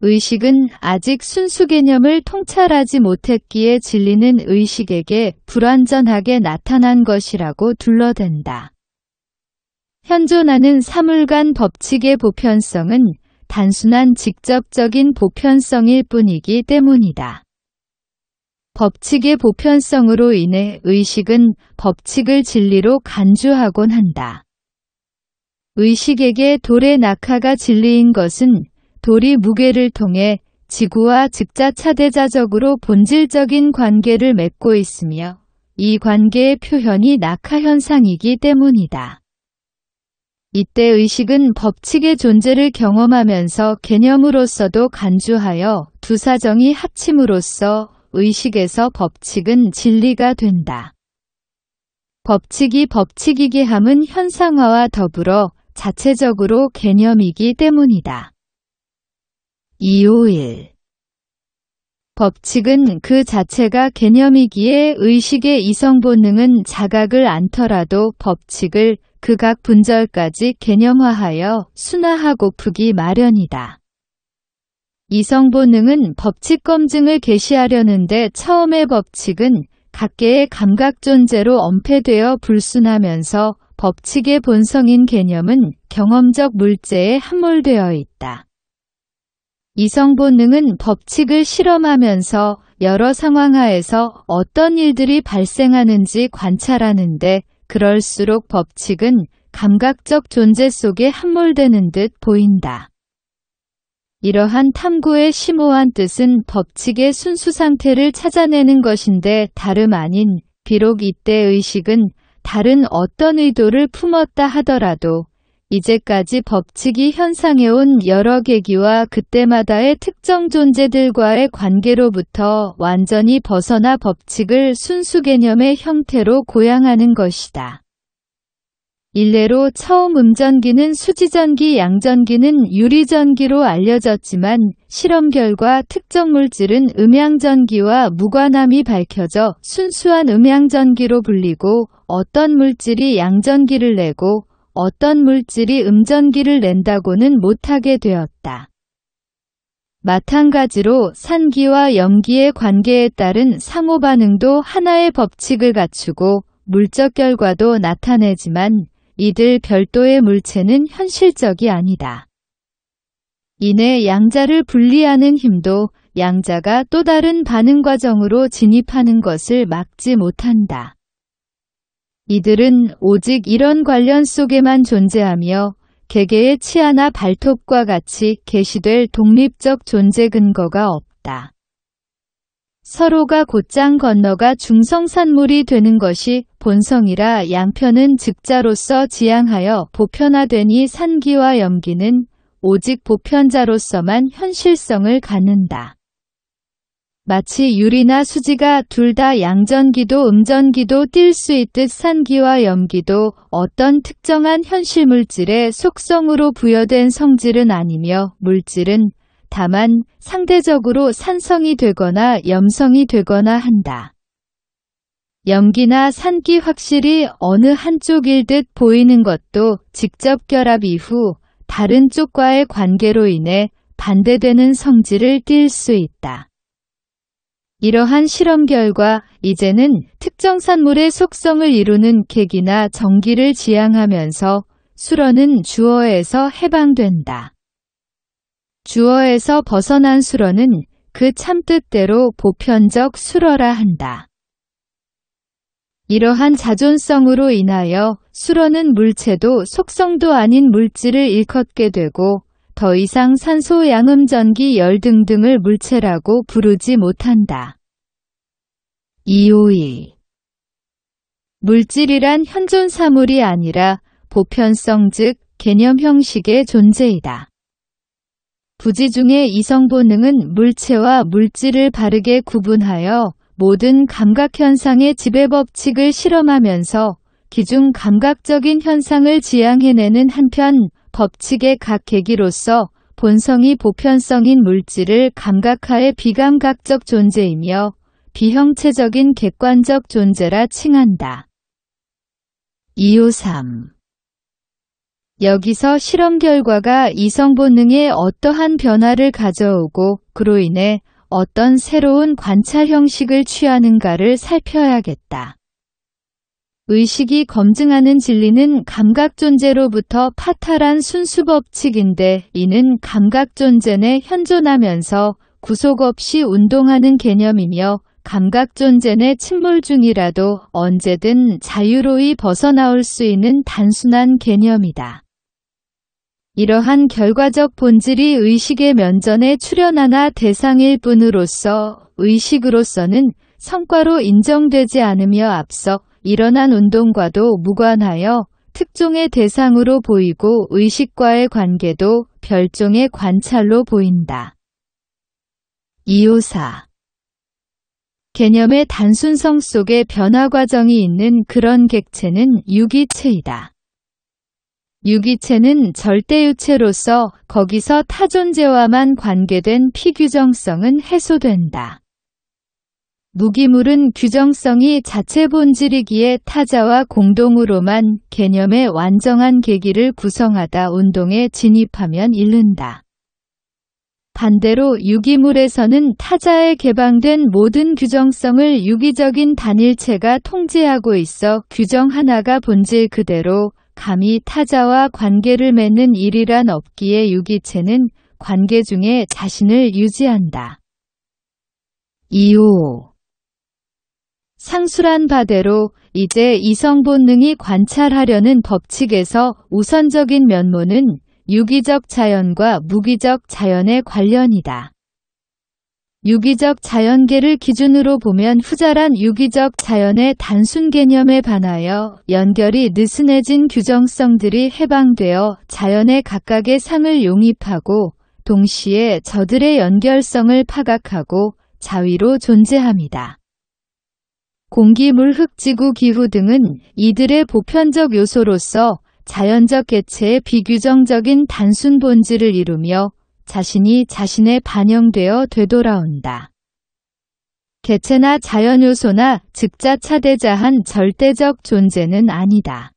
S1: 의식은 아직 순수 개념을 통찰하지 못했기에 진리는 의식에게 불완전하게 나타난 것이라고 둘러댄다. 현존하는 사물간 법칙의 보편성은 단순한 직접적인 보편성일 뿐이기 때문이다. 법칙의 보편성으로 인해 의식은 법칙을 진리로 간주하곤 한다. 의식에게 돌의 낙하가 진리인 것은 돌이 무게를 통해 지구와 즉자차대자적으로 본질적인 관계를 맺고 있으며 이 관계의 표현이 낙하현상이기 때문이다. 이때 의식은 법칙의 존재를 경험하면서 개념으로서도 간주하여 두 사정이 합침으로써 의식에서 법칙은 진리가 된다. 법칙이 법칙이게 함은 현상화와 더불어 자체적으로 개념이기 때문이다. 251. 법칙은 그 자체가 개념이기에 의식의 이성본능은 자각을 않더라도 법칙을 그 각 분절까지 개념화하여 순화하고프기 마련이다. 이성본능은 법칙 검증을 계시하려는데 처음의 법칙은 각계의 감각 존재로 엄폐되어 불순하면서 법칙의 본성인 개념은 경험적 물체에 함몰되어 있다. 이성본능은 법칙을 실험하면서 여러 상황하에서 어떤 일들이 발생하는지 관찰하는데 그럴수록 법칙은 감각적 존재 속에 함몰되는 듯 보인다. 이러한 탐구의 심오한 뜻은 법칙의 순수 상태를 찾아내는 것인데 다름 아닌 비록 이때 의식은 다른 어떤 의도를 품었다 하더라도 이제까지 법칙이 현상해온 여러 계기와 그때마다의 특정 존재들과의 관계로부터 완전히 벗어나 법칙을 순수 개념의 형태로 고양하는 것이다. 일례로 처음 음전기는 수지전기, 양전기는 유리전기로 알려졌지만 실험 결과 특정 물질은 음양전기와 무관함이 밝혀져 순수한 음양전기로 불리고 어떤 물질이 양전기를 내고 어떤 물질이 음전기를 낸다고는 못하게 되었다. 마찬가지로 산기와 염기의 관계에 따른 상호반응도 하나의 법칙을 갖추고 물적 결과도 나타내지만 이들 별도의 물체는 현실적이 아니다. 이내 양자를 분리하는 힘도 양자가 또 다른 반응 과정으로 진입하는 것을 막지 못한다. 이들은 오직 이런 관련 속에만 존재하며 개개의 치아나 발톱과 같이 계시될 독립적 존재 근거가 없다. 서로가 곧장 건너가 중성산물이 되는 것이 본성이라 양편은 즉자로서 지향하여 보편화되니 산기와 염기는 오직 보편자로서만 현실성을 갖는다. 마치 유리나 수지가 둘 다 양전기도 음전기도 띌 수 있듯 산기와 염기도 어떤 특정한 현실 물질의 속성으로 부여된 성질은 아니며 물질은 다만 상대적으로 산성이 되거나 염성이 되거나 한다. 염기나 산기 확실히 어느 한쪽일 듯 보이는 것도 직접 결합 이후 다른 쪽과의 관계로 인해 반대되는 성질을 띌 수 있다. 이러한 실험 결과 이제는 특정 산물의 속성을 이루는 객이나 전기를 지향하면서 수로는 주어에서 해방된다. 주어에서 벗어난 수로는 그 참뜻대로 보편적 수로라 한다. 이러한 자존성으로 인하여 수로는 물체도 속성도 아닌 물질을 일컫게 되고 더 이상 산소, 양음, 전기, 열 등등을 물체라고 부르지 못한다. 251. 물질이란 현존 사물이 아니라 보편성 즉 개념 형식의 존재이다. 부지 중의 이성본능은 물체와 물질을 바르게 구분하여 모든 감각현상의 지배법칙을 실험하면서 기중 감각적인 현상을 지향해내는 한편 법칙의 각 계기로서 본성이 보편성인 물질을 감각하의 비감각적 존재이며 비형체적인 객관적 존재라 칭한다. 253. 여기서 실험 결과가 이성본능에 어떠한 변화를 가져오고 그로 인해 어떤 새로운 관찰 형식을 취하는가를 살펴야겠다. 의식이 검증하는 진리는 감각 존재로부터 파탈한 순수 법칙인데 이는 감각 존재 내 현존하면서 구속 없이 운동하는 개념이며 감각 존재 내 침몰 중이라도 언제든 자유로이 벗어나올 수 있는 단순한 개념이다. 이러한 결과적 본질이 의식의 면전에 출현하나 대상일 뿐으로서 의식으로서는 성과로 인정되지 않으며 앞서 일어난 운동과도 무관하여 특종의 대상으로 보이고 의식과의 관계도 별종의 관찰로 보인다. 254. 개념의 단순성 속에 변화 과정이 있는 그런 객체는 유기체이다. 유기체는 절대유체로서 거기서 타존재와만 관계된 피규정성은 해소된다. 무기물은 규정성이 자체 본질이기에 타자와 공동으로만 개념의 완전한 계기를 구성하다 운동에 진입하면 이른다. 반대로 유기물에서는 타자에 개방된 모든 규정성을 유기적인 단일체가 통제하고 있어 규정 하나가 본질 그대로 감히 타자와 관계를 맺는 일이란 없기에 유기체는 관계 중에 자신을 유지한다. 2호 상술한 바대로 이제 이성 본능이 관찰하려는 법칙에서 우선적인 면모는 유기적 자연과 무기적 자연의 관련이다. 유기적 자연계를 기준으로 보면 후자란 유기적 자연의 단순 개념에 반하여 연결이 느슨해진 규정성들이 해방되어 자연의 각각의 상을 용입하고 동시에 저들의 연결성을 파각하고 자위로 존재합니다. 공기, 물, 흙, 지구, 기후 등은 이들의 보편적 요소로서 자연적 개체의 비규정적인 단순 본질을 이루며 자신이 자신에 반영되어 되돌아온다. 개체나 자연 요소나 즉자차대자한 절대적 존재는 아니다.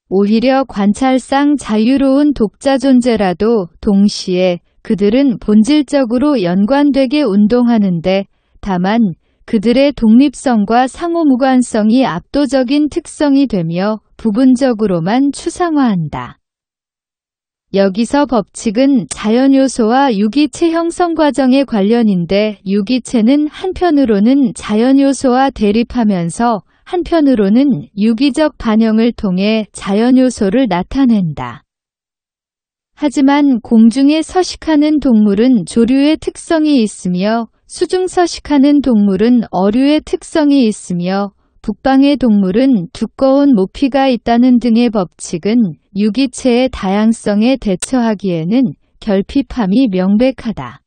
S1: 오히려 관찰상 자유로운 독자 존재라도 동시에 그들은 본질적으로 연관되게 운동하는데 다만 그들의 독립성과 상호무관성이 압도적인 특성이 되며 부분적으로만 추상화한다. 여기서 법칙은 자연요소와 유기체 형성 과정의 관련인데 유기체는 한편으로는 자연요소와 대립하면서 한편으로는 유기적 반영을 통해 자연요소를 나타낸다. 하지만 공중에 서식하는 동물은 조류의 특성이 있으며 수중서식하는 동물은 어류의 특성이 있으며 북방의 동물은 두꺼운 모피가 있다는 등의 법칙은 유기체의 다양성에 대처하기에는 결핍함이 명백하다.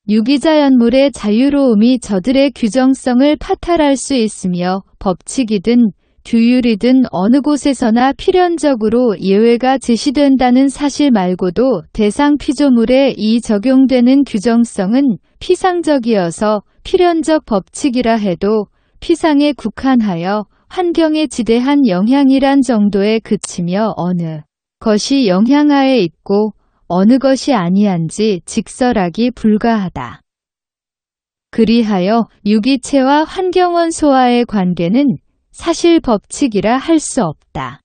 S1: 유기자연물의 자유로움이 저들의 규정성을 파탈할 수 있으며 법칙이든 규율이든 어느 곳에서나 필연적으로 예외가 제시된다는 사실 말고도 대상 피조물에 이 적용되는 규정성은 피상적이어서 필연적 법칙이라 해도 피상에 국한하여 환경에 지대한 영향이란 정도에 그치며 어느 것이 영향하에 있고 어느 것이 아니한지 직설하기 불가하다. 그리하여 유기체와 환경원소와의 관계는 사실 법칙이라 할 수 없다.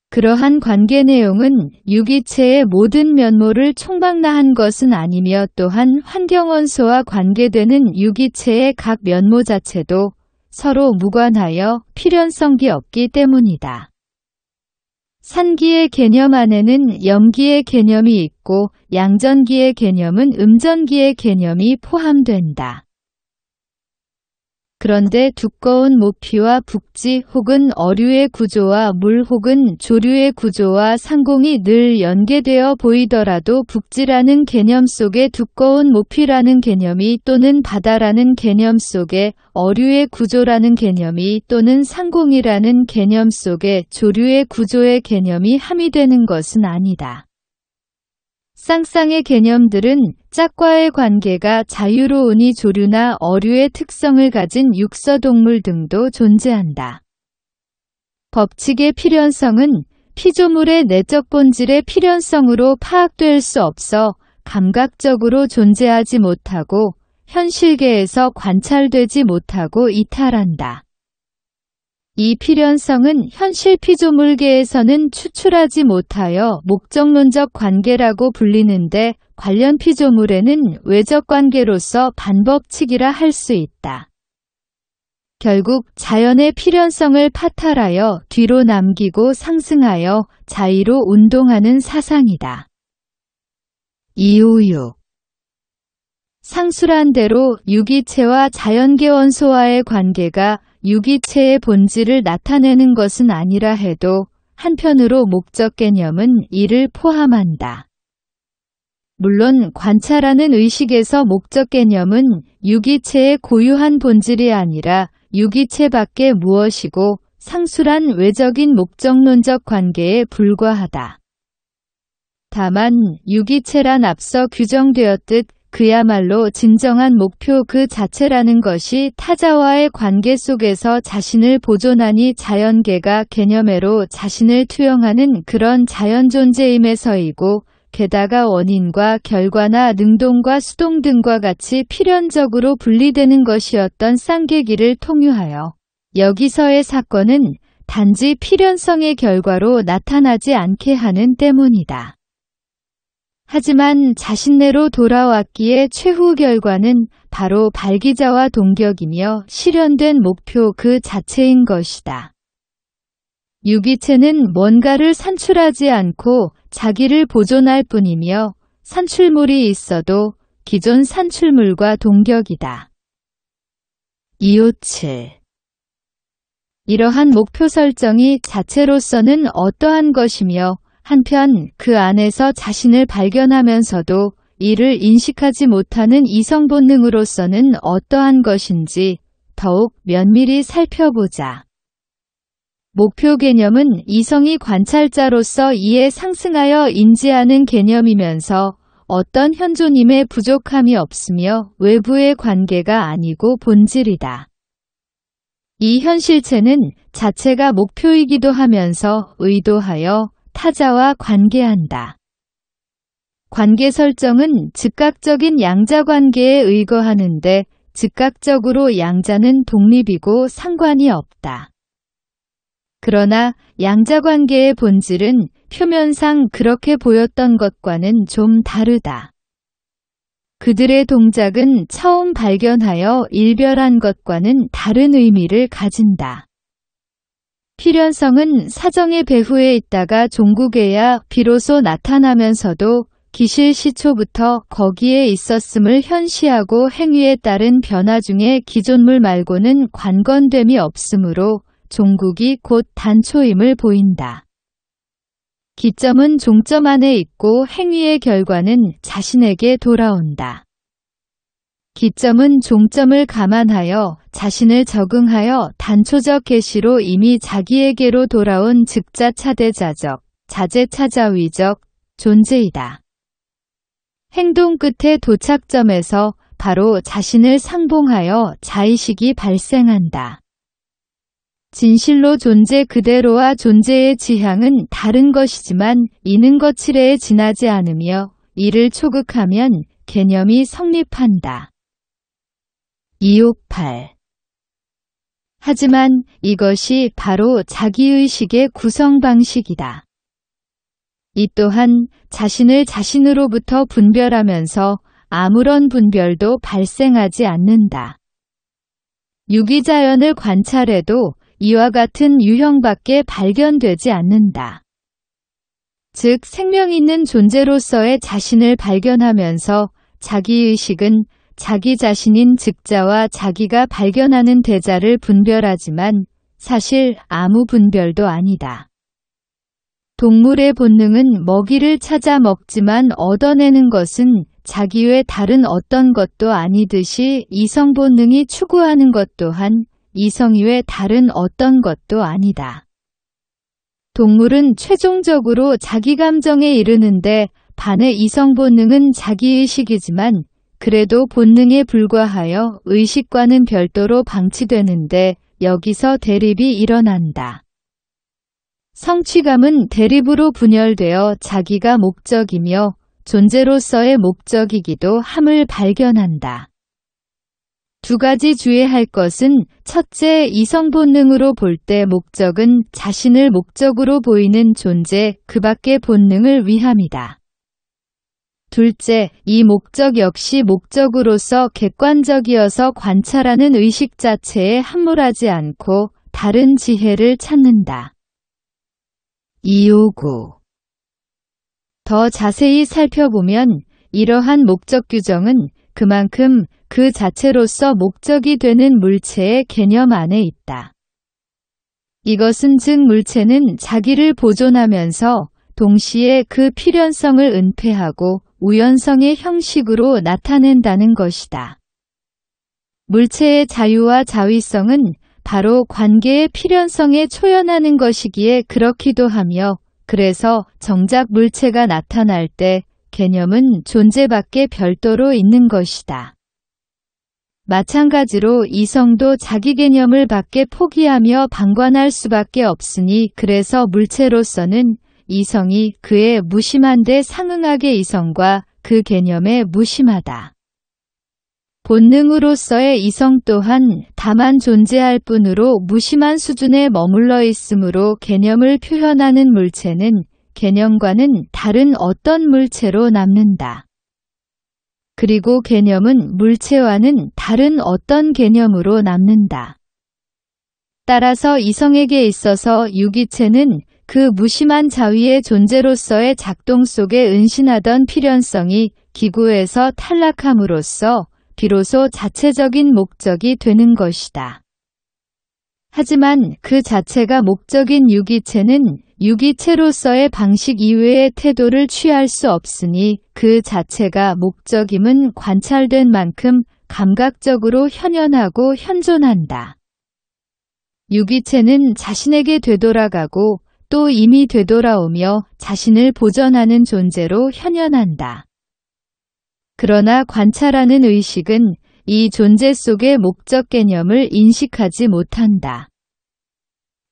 S1: 그러한 관계 내용은 유기체의 모든 면모를 총망라한 것은 아니며 또한 환경원소와 관계되는 유기체의 각 면모 자체도 서로 무관하여 필연성이 없기 때문이다. 산기의 개념 안에는 염기의 개념이 있고 양전기의 개념은 음전기의 개념이 포함된다. 그런데 두꺼운 모피와 북지 혹은 어류의 구조와 물 혹은 조류의 구조와 상공이 늘 연계되어 보이더라도 북지라는 개념 속에 두꺼운 모피라는 개념이 또는 바다라는 개념 속에 어류의 구조라는 개념이 또는 상공이라는 개념 속에 조류의 구조의 개념이 함의되는 것은 아니다. 쌍쌍의 개념들은 짝과의 관계가 자유로우니 조류나 어류의 특성을 가진 육서동물 등도 존재한다. 법칙의 필연성은 피조물의 내적 본질의 필연성으로 파악될 수 없어 감각적으로 존재하지 못하고 현실계에서 관찰되지 못하고 이탈한다. 이 필연성은 현실 피조물계에서는 추출하지 못하여 목적론적 관계라고 불리는데 관련 피조물에는 외적 관계로서 반법칙이라 할 수 있다. 결국 자연의 필연성을 파탈하여 뒤로 남기고 상승하여 자의로 운동하는 사상이다. 256. 상술한 대로 유기체와 자연계 원소와의 관계가 유기체의 본질을 나타내는 것은 아니라 해도 한편으로 목적 개념은 이를 포함한다. 물론 관찰하는 의식에서 목적 개념은 유기체의 고유한 본질이 아니라 유기체 밖에 무엇이고 상술한 외적인 목적론적 관계에 불과하다. 다만 유기체란 앞서 규정되었듯 그야말로 진정한 목표 그 자체라는 것이 타자와의 관계 속에서 자신을 보존하니 자연계가 개념애로 자신을 투영하는 그런 자연존재임에서이고 게다가 원인과 결과나 능동과 수동 등과 같이 필연적으로 분리되는 것이었던 쌍계기를 통유하여 여기서의 사건은 단지 필연성의 결과로 나타나지 않게 하는 때문이다. 하지만 자신내로 돌아왔기에 최후 결과는 바로 발기자와 동격이며 실현된 목표 그 자체인 것이다. 유기체는 뭔가를 산출하지 않고 자기를 보존할 뿐이며 산출물이 있어도 기존 산출물과 동격이다. 257. 이러한 목표 설정이 자체로서는 어떠한 것이며 한편 그 안에서 자신을 발견하면서도 이를 인식하지 못하는 이성 본능으로서는 어떠한 것인지 더욱 면밀히 살펴보자. 목표 개념은 이성이 관찰자로서 이에 상승하여 인지하는 개념이면서 어떤 현존임에 부족함이 없으며 외부의 관계가 아니고 본질이다. 이 현실체는 자체가 목표이기도 하면서 의도하여 타자와 관계한다. 관계 설정은 즉각적인 양자관계에 의거하는데 즉각적으로 양자는 독립이고 상관이 없다. 그러나 양자관계의 본질은 표면상 그렇게 보였던 것과는 좀 다르다. 그들의 동작은 처음 발견하여 일별한 것과는 다른 의미를 가진다. 필연성은 사정의 배후에 있다가 종국에야 비로소 나타나면서도 기실시초부터 거기에 있었음을 현시하고 행위에 따른 변화 중에 기존물 말고는 관건됨이 없으므로 종국이 곧 단초임을 보인다. 기점은 종점 안에 있고 행위의 결과는 자신에게 돌아온다. 기점은 종점을 감안하여 자신을 적응하여 단초적 계시로 이미 자기에게로 돌아온 즉자차대자적, 자제차자위적 존재이다. 행동 끝의 도착점에서 바로 자신을 상봉하여 자의식이 발생한다. 진실로 존재 그대로와 존재의 지향은 다른 것이지만 이는 거칠에 지나지 않으며 이를 초극하면 개념이 성립한다. 258. 하지만 이것이 바로 자기의식의 구성 방식이다. 이 또한 자신을 자신으로부터 분별하면서 아무런 분별도 발생하지 않는다. 유기자연을 관찰해도 이와 같은 유형밖에 발견되지 않는다. 즉 생명 있는 존재로서의 자신을 발견하면서 자기의식은 자기 자신인 즉자와 자기가 발견하는 대자를 분별하지만 사실 아무 분별도 아니다. 동물의 본능은 먹이를 찾아 먹지만 얻어내는 것은 자기 외 다른 어떤 것도 아니듯이 이성 본능이 추구하는 것 또한 이성 이외 다른 어떤 것도 아니다. 동물은 최종적으로 자기 감정에 이르는데 반의 이성 본능은 자기의식이지만 그래도 본능에 불과하여 의식과는 별도로 방치되는데 여기서 대립이 일어난다. 성취감은 대립으로 분열되어 자기가 목적이며 존재로서의 목적이기도 함을 발견한다. 두 가지 주의할 것은 첫째, 이성 본능으로 볼 때 목적은 자신을 목적으로 보이는 존재 그 밖의 본능을 위함이다. 둘째, 이 목적 역시 목적으로서 객관적이어서 관찰하는 의식 자체에 함몰하지 않고 다른 지혜를 찾는다. 259. 더 자세히 살펴보면 이러한 목적 규정은 그만큼 그 자체로서 목적이 되는 물체의 개념 안에 있다. 이것은 즉 물체는 자기를 보존하면서 동시에 그 필연성을 은폐하고 우연성의 형식으로 나타낸다는 것이다. 물체의 자유와 자위성은 바로 관계의 필연성에 초연하는 것이기에 그렇기도 하며, 그래서 정작 물체가 나타날 때 개념은 존재밖에 별도로 있는 것이다. 마찬가지로 이성도 자기 개념을 밖에 포기하며 방관할 수밖에 없으니, 그래서 물체로서는 이성이 그의 무심한데 상응하게 이성과 그 개념에 무심하다. 본능으로서의 이성 또한 다만 존재할 뿐으로 무심한 수준에 머물러 있으므로 개념을 표현하는 물체는 개념과는 다른 어떤 물체로 남는다. 그리고 개념은 물체와는 다른 어떤 개념으로 남는다. 따라서 이성에게 있어서 유기체는 그 무심한 자위의 존재로서의 작동 속에 은신하던 필연성이 기구에서 탈락함으로써 비로소 자체적인 목적이 되는 것이다. 하지만 그 자체가 목적인 유기체는 유기체로서의 방식 이외의 태도를 취할 수 없으니 그 자체가 목적임은 관찰된 만큼 감각적으로 현현하고 현존한다. 유기체는 자신에게 되돌아가고 또 이미 되돌아오며 자신을 보전하는 존재로 현현한다. 그러나 관찰하는 의식은 이 존재 속의 목적 개념을 인식하지 못한다.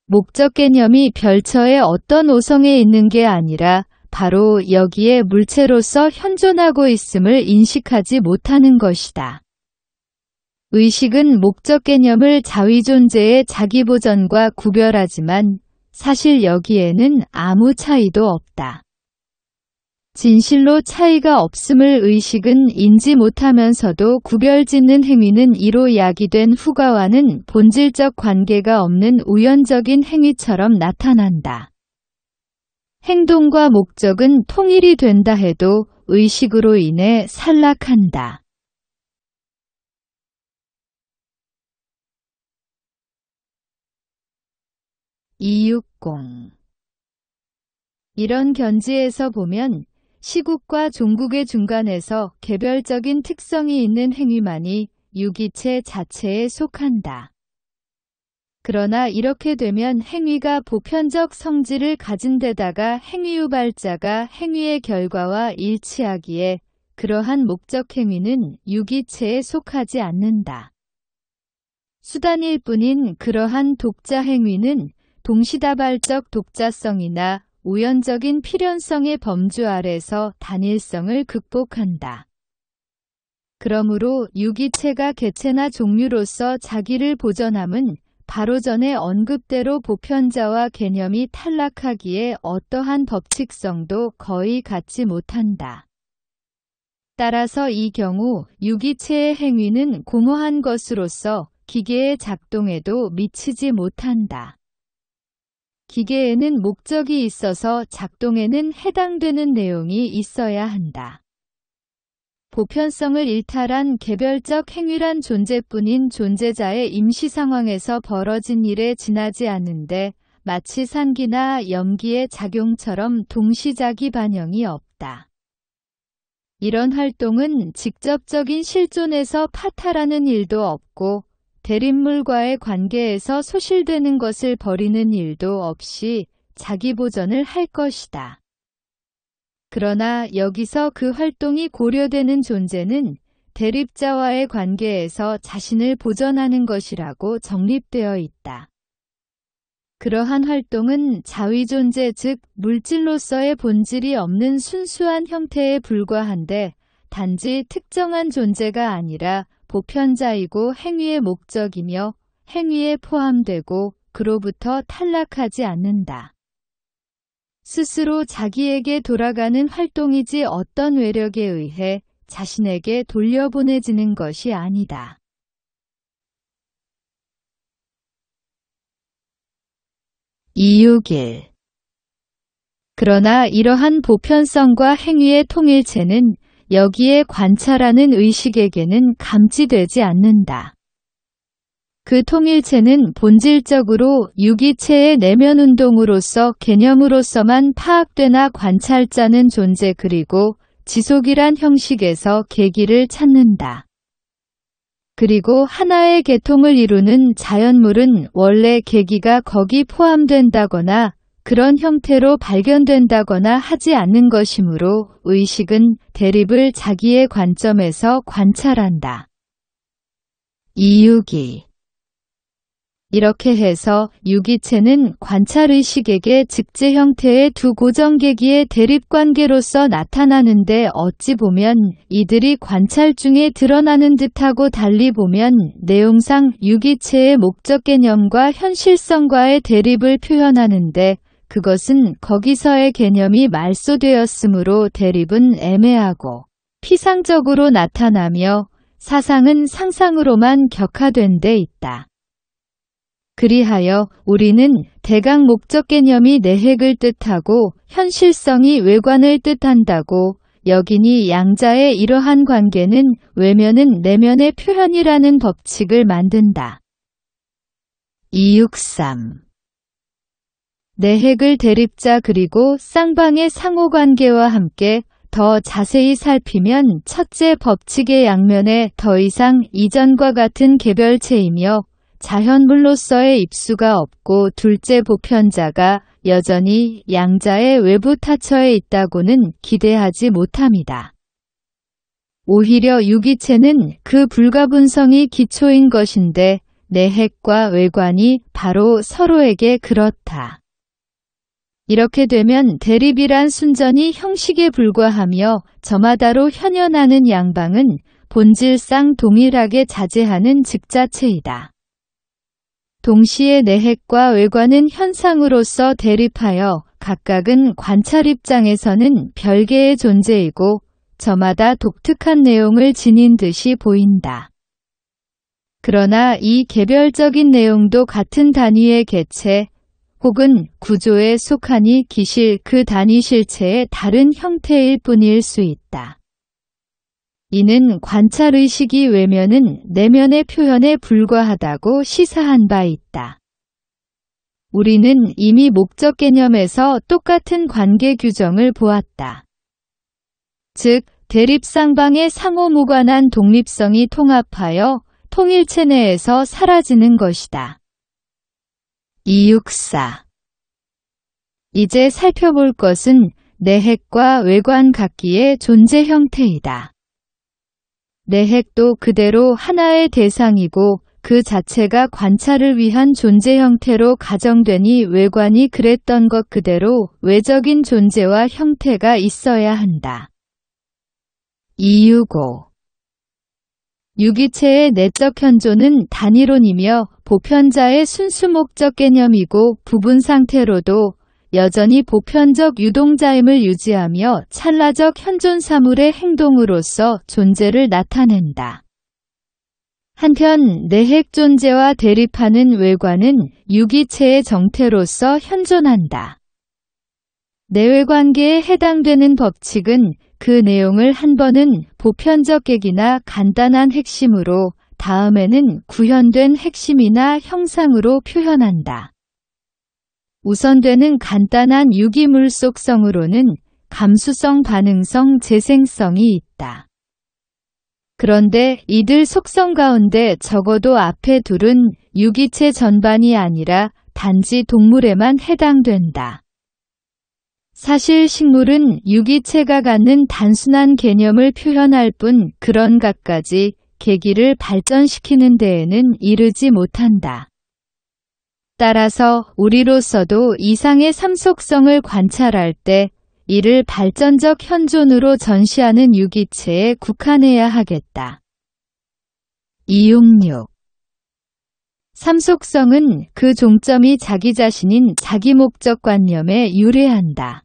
S1: 목적 개념이 별처의 어떤 오성에 있는 게 아니라 바로 여기에 물체로서 현존하고 있음을 인식하지 못하는 것이다. 의식은 목적 개념을 자위 존재의 자기보전과 구별하지만 사실 여기에는 아무 차이도 없다. 진실로 차이가 없음을 의식은 인지 못하면서도 구별짓는 행위는 이로 야기된 후가와는 본질적 관계가 없는 우연적인 행위처럼 나타난다. 행동과 목적은 통일이 된다 해도 의식으로 인해 산락한다. 260. 이런 견지에서 보면 시국과 종국의 중간에서 개별적인 특성이 있는 행위만이 유기체 자체에 속한다. 그러나 이렇게 되면 행위가 보편적 성질을 가진 데다가 행위 유발자가 행위의 결과와 일치하기에 그러한 목적 행위는 유기체에 속하지 않는다. 수단일 뿐인 그러한 독자 행위는 동시다발적 독자성이나 우연적인 필연성의 범주 아래서 단일성을 극복한다. 그러므로 유기체가 개체나 종류로서 자기를 보전함은 바로 전에 언급대로 보편자와 개념이 탈락하기에 어떠한 법칙성도 거의 갖지 못한다. 따라서 이 경우 유기체의 행위는 공허한 것으로서 기계의 작동에도 미치지 못한다. 기계에는 목적이 있어서 작동에는 해당되는 내용이 있어야 한다. 보편성을 일탈한 개별적 행위란 존재뿐인 존재자의 임시 상황에서 벌어진 일에 지나지 않는데 마치 산기나 염기의 작용처럼 동시자기 반영이 없다. 이런 활동은 직접적인 실존에서 파탈하는 일도 없고 대립물과의 관계에서 소실되는 것을 버리는 일도 없이 자기 보전을 할 것이다. 그러나 여기서 그 활동이 고려되는 존재는 대립자와의 관계에서 자신을 보전하는 것이라고 정립되어 있다. 그러한 활동은 자위존재 즉 물질로서의 본질이 없는 순수한 형태에 불과한데 단지 특정한 존재가 아니라 보편자이고 행위의 목적이며 행위에 포함되고 그로부터 탈락하지 않는다. 스스로 자기에게 돌아가는 활동이지 어떤 외력에 의해 자신에게 돌려보내지는 것이 아니다. 261. 그러나 이러한 보편성과 행위의 통일체는 여기에 관찰하는 의식에게는 감지되지 않는다. 그 통일체는 본질적으로 유기체의 내면 운동으로서 개념으로서만 파악되나 관찰자는 존재 그리고 지속이란 형식에서 계기를 찾는다. 그리고 하나의 계통을 이루는 자연물은 원래 계기가 거기 포함된다거나 그런 형태로 발견된다거나 하지 않는 것이므로 의식은 대립을 자기의 관점에서 관찰한다. 이유기. 이렇게 해서 유기체는 관찰의식에게 직제 형태의 두 고정계기의 대립관계로서 나타나는데 어찌 보면 이들이 관찰 중에 드러나는 듯하고 달리 보면 내용상 유기체의 목적 개념과 현실성과의 대립을 표현하는데 그것은 거기서의 개념이 말소되었으므로 대립은 애매하고 피상적으로 나타나며 사상은 상상으로만 격화된 데 있다. 그리하여 우리는 대강 목적 개념이 내핵을 뜻하고 현실성이 외관을 뜻한다고 여기니 양자의 이러한 관계는 외면은 내면의 표현이라는 법칙을 만든다. 263. 내핵을 대립자 그리고 쌍방의 상호관계와 함께 더 자세히 살피면 첫째 법칙의 양면에 더 이상 이전과 같은 개별체이며 자현물로서의 입수가 없고 둘째 보편자가 여전히 양자의 외부 타처에 있다고는 기대하지 못합니다. 오히려 유기체는 그 불가분성이 기초인 것인데 내핵과 외관이 바로 서로에게 그렇다. 이렇게 되면 대립이란 순전히 형식에 불과하며 저마다로 현현하는 양방은 본질상 동일하게 자제하는 즉자체이다. 동시에 내핵과 외관은 현상으로서 대립하여 각각은 관찰 입장에서는 별개의 존재이고 저마다 독특한 내용을 지닌 듯이 보인다. 그러나 이 개별적인 내용도 같은 단위의 개체 혹은 구조에 속하니 기실 그 단위 실체의 다른 형태일 뿐일 수 있다. 이는 관찰의식이 외면은 내면의 표현에 불과하다고 시사한 바 있다. 우리는 이미 목적 개념에서 똑같은 관계 규정을 보았다. 즉, 대립쌍방의 상호 무관한 독립성이 통합하여 통일체 내에서 사라지는 것이다. 264. 이제 살펴볼 것은 내핵과 외관 각기의 존재 형태이다. 내핵도 그대로 하나의 대상이고 그 자체가 관찰을 위한 존재 형태로 가정되니 외관이 그랬던 것 그대로 외적인 존재와 형태가 있어야 한다. 265. 유기체의 내적 현존은 단위론이며 보편자의 순수 목적 개념이고 부분 상태로도 여전히 보편적 유동자임을 유지하며 찰나적 현존 사물의 행동으로서 존재를 나타낸다. 한편 내핵 존재와 대립하는 외관은 유기체의 정태로서 현존한다. 내외관계에 해당되는 법칙은 그 내용을 한 번은 보편적 객이나 간단한 핵심으로 다음에는 구현된 핵심이나 형상으로 표현한다. 우선되는 간단한 유기물 속성으로는 감수성, 반응성, 재생성이 있다. 그런데 이들 속성 가운데 적어도 앞에 둘은 유기체 전반이 아니라 단지 동물에만 해당된다. 사실 식물은 유기체가 갖는 단순한 개념을 표현할 뿐 그런 갖가지 계기를 발전시키는 데에는 이르지 못한다. 따라서 우리로서도 이상의 삼속성을 관찰할 때 이를 발전적 현존으로 전시하는 유기체에 국한해야 하겠다. 266. 삼속성은 그 종점이 자기 자신인 자기 목적관념에 유래한다.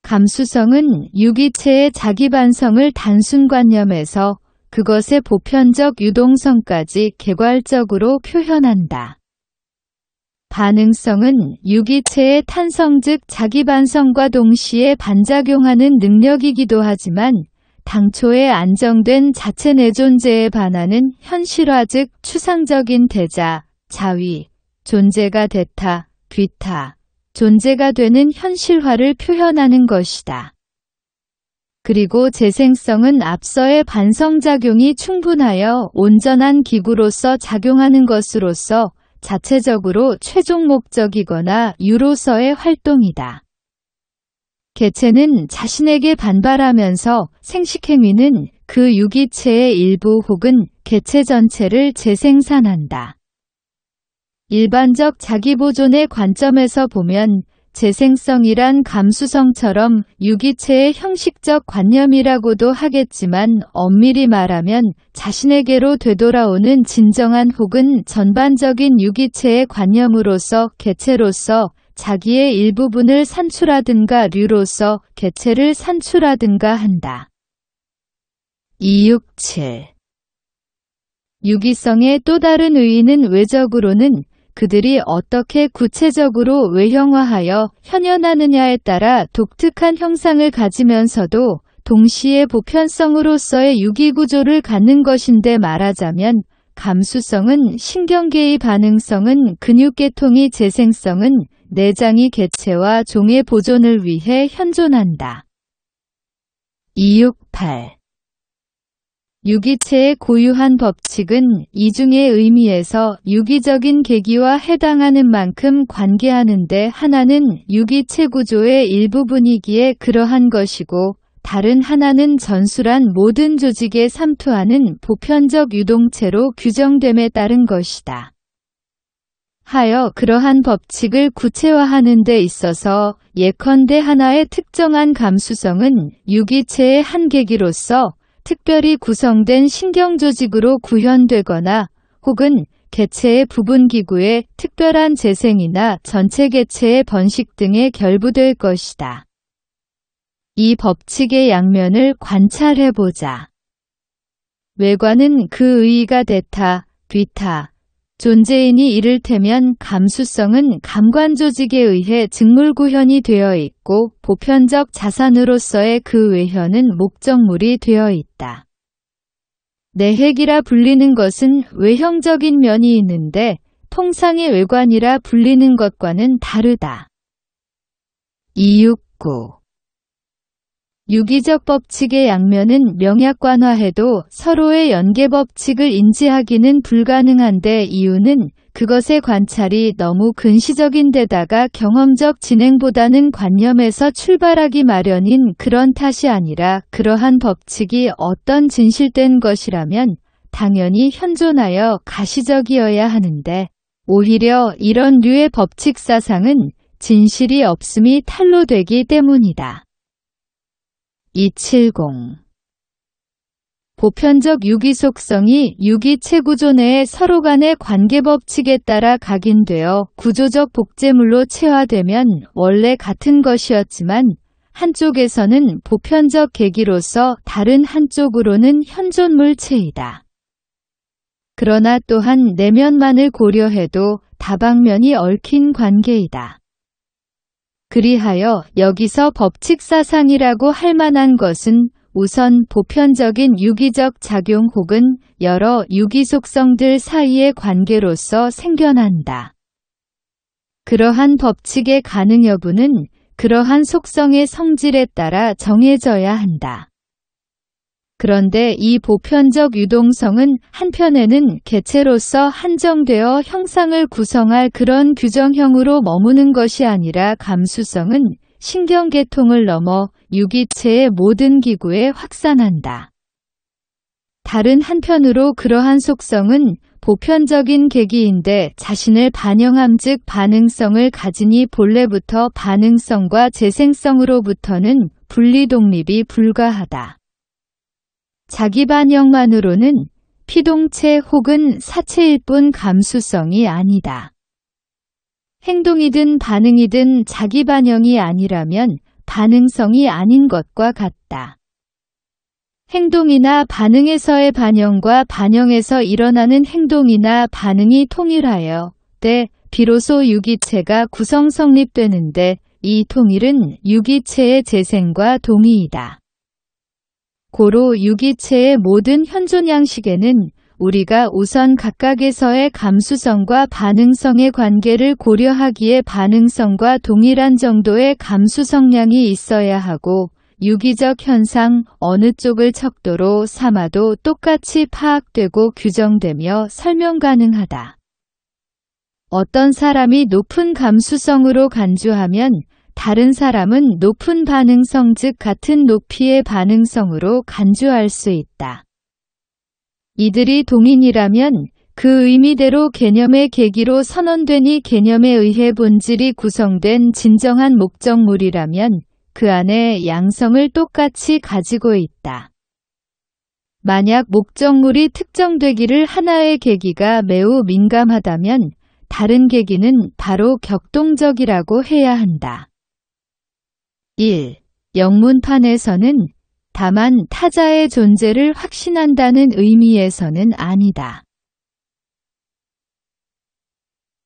S1: 감수성은 유기체의 자기 반성을 단순관념에서 그것의 보편적 유동성까지 개괄적으로 표현한다. 반응성은 유기체의 탄성 즉 자기 반성과 동시에 반작용하는 능력이기도 하지만 당초에 안정된 자체 내존재에 반하는 현실화 즉 추상적인 대자, 자위, 존재가 대타, 귀타, 존재가 되는 현실화를 표현하는 것이다. 그리고 재생성은 앞서의 반성작용이 충분하여 온전한 기구로서 작용하는 것으로서 자체적으로 최종 목적이거나 유로서의 활동이다. 개체는 자신에게 반발하면서 생식행위는 그 유기체의 일부 혹은 개체 전체를 재생산한다. 일반적 자기보존의 관점에서 보면 재생성이란 감수성처럼 유기체의 형식적 관념이라고도 하겠지만 엄밀히 말하면 자신에게로 되돌아오는 진정한 혹은 전반적인 유기체의 관념으로서 개체로서 자기의 일부분을 산출하든가 류로서 개체를 산출하든가 한다. 267. 유기성의 또 다른 의의는 외적으로는 그들이 어떻게 구체적으로 외형화하여 현현하느냐에 따라 독특한 형상을 가지면서도 동시에 보편성으로서의 유기구조를 갖는 것인데 말하자면 감수성은 신경계의 반응성은 근육계통이 재생성은 내장이 개체와 종의 보존을 위해 현존한다. 268. 유기체의 고유한 법칙은 이중의 의미에서 유기적인 계기와 해당하는 만큼 관계하는데 하나는 유기체 구조의 일부분이기에 그러한 것이고 다른 하나는 전술한 모든 조직에 삼투하는 보편적 유동체로 규정됨에 따른 것이다. 하여 그러한 법칙을 구체화하는 데 있어서 예컨대 하나의 특정한 감수성은 유기체의 한 계기로서 특별히 구성된 신경조직으로 구현되거나 혹은 개체의 부분 기구의 특별한 재생이나 전체 개체의 번식 등에 결부될 것이다. 이 법칙의 양면을 관찰해보자. 외관은 그 의의가 되타, 뒤타, 존재인이 이를테면 감수성은 감관조직에 의해 직물구현이 되어 있고 보편적 자산으로서의 그 외현은 목적물이 되어 있다. 내핵이라 불리는 것은 외형적인 면이 있는데 통상의 외관이라 불리는 것과는 다르다. 269. 유기적 법칙의 양면은 명약관화해도 서로의 연계법칙을 인지하기는 불가능한데 이유는 그것의 관찰이 너무 근시적인 데다가 경험적 진행보다는 관념에서 출발하기 마련인 그런 탓이 아니라 그러한 법칙이 어떤 진실된 것이라면 당연히 현존하여 가시적이어야 하는데 오히려 이런 류의 법칙 사상은 진실이 없음이 탄로되기 때문이다. 270. 보편적 유기 속성이 유기체 구조 내의 서로 간의 관계 법칙에 따라 각인되어 구조적 복제물로 체화되면 원래 같은 것이었지만 한쪽에서는 보편적 계기로서 다른 한쪽으로는 현존물체이다. 그러나 또한 내면만을 고려해도 다방면이 얽힌 관계이다. 그리하여 여기서 법칙사상이라고 할 만한 것은 우선 보편적인 유기적 작용 혹은 여러 유기 속성들 사이의 관계로서 생겨난다. 그러한 법칙의 가능 여부는 그러한 속성의 성질에 따라 정해져야 한다. 그런데 이 보편적 유동성은 한편에는 개체로서 한정되어 형상을 구성할 그런 규정형으로 머무는 것이 아니라 감수성은 신경계통을 넘어 유기체의 모든 기구에 확산한다. 다른 한편으로 그러한 속성은 보편적인 계기인데 자신을 반영함 즉 반응성을 가지니 본래부터 반응성과 재생성으로부터는 분리 독립이 불가하다. 자기 반영만으로는 피동체 혹은 사체일 뿐 감수성이 아니다. 행동이든 반응이든 자기 반영이 아니라면 반응성이 아닌 것과 같다. 행동이나 반응에서의 반영과 반영에서 일어나는 행동이나 반응이 통일하여 때 비로소 유기체가 구성 성립되는데 이 통일은 유기체의 재생과 동의이다. 고로 유기체의 모든 현존 양식에는 우리가 우선 각각에서의 감수성과 반응성의 관계를 고려하기에 반응성과 동일한 정도의 감수성량이 있어야 하고 유기적 현상 어느 쪽을 척도로 삼아도 똑같이 파악되고 규정되며 설명 가능하다. 어떤 사람이 높은 감수성으로 간주하면 다른 사람은 높은 반응성 즉 같은 높이의 반응성으로 간주할 수 있다. 이들이 동인이라면 그 의미대로 개념의 계기로 선언되니 개념에 의해 본질이 구성된 진정한 목적물이라면 그 안에 양성을 똑같이 가지고 있다. 만약 목적물이 특정되기를 하나의 계기가 매우 민감하다면 다른 계기는 바로 격동적이라고 해야 한다. 1. 영문판에서는 다만 타자의 존재를 확신한다는 의미에서는 아니다.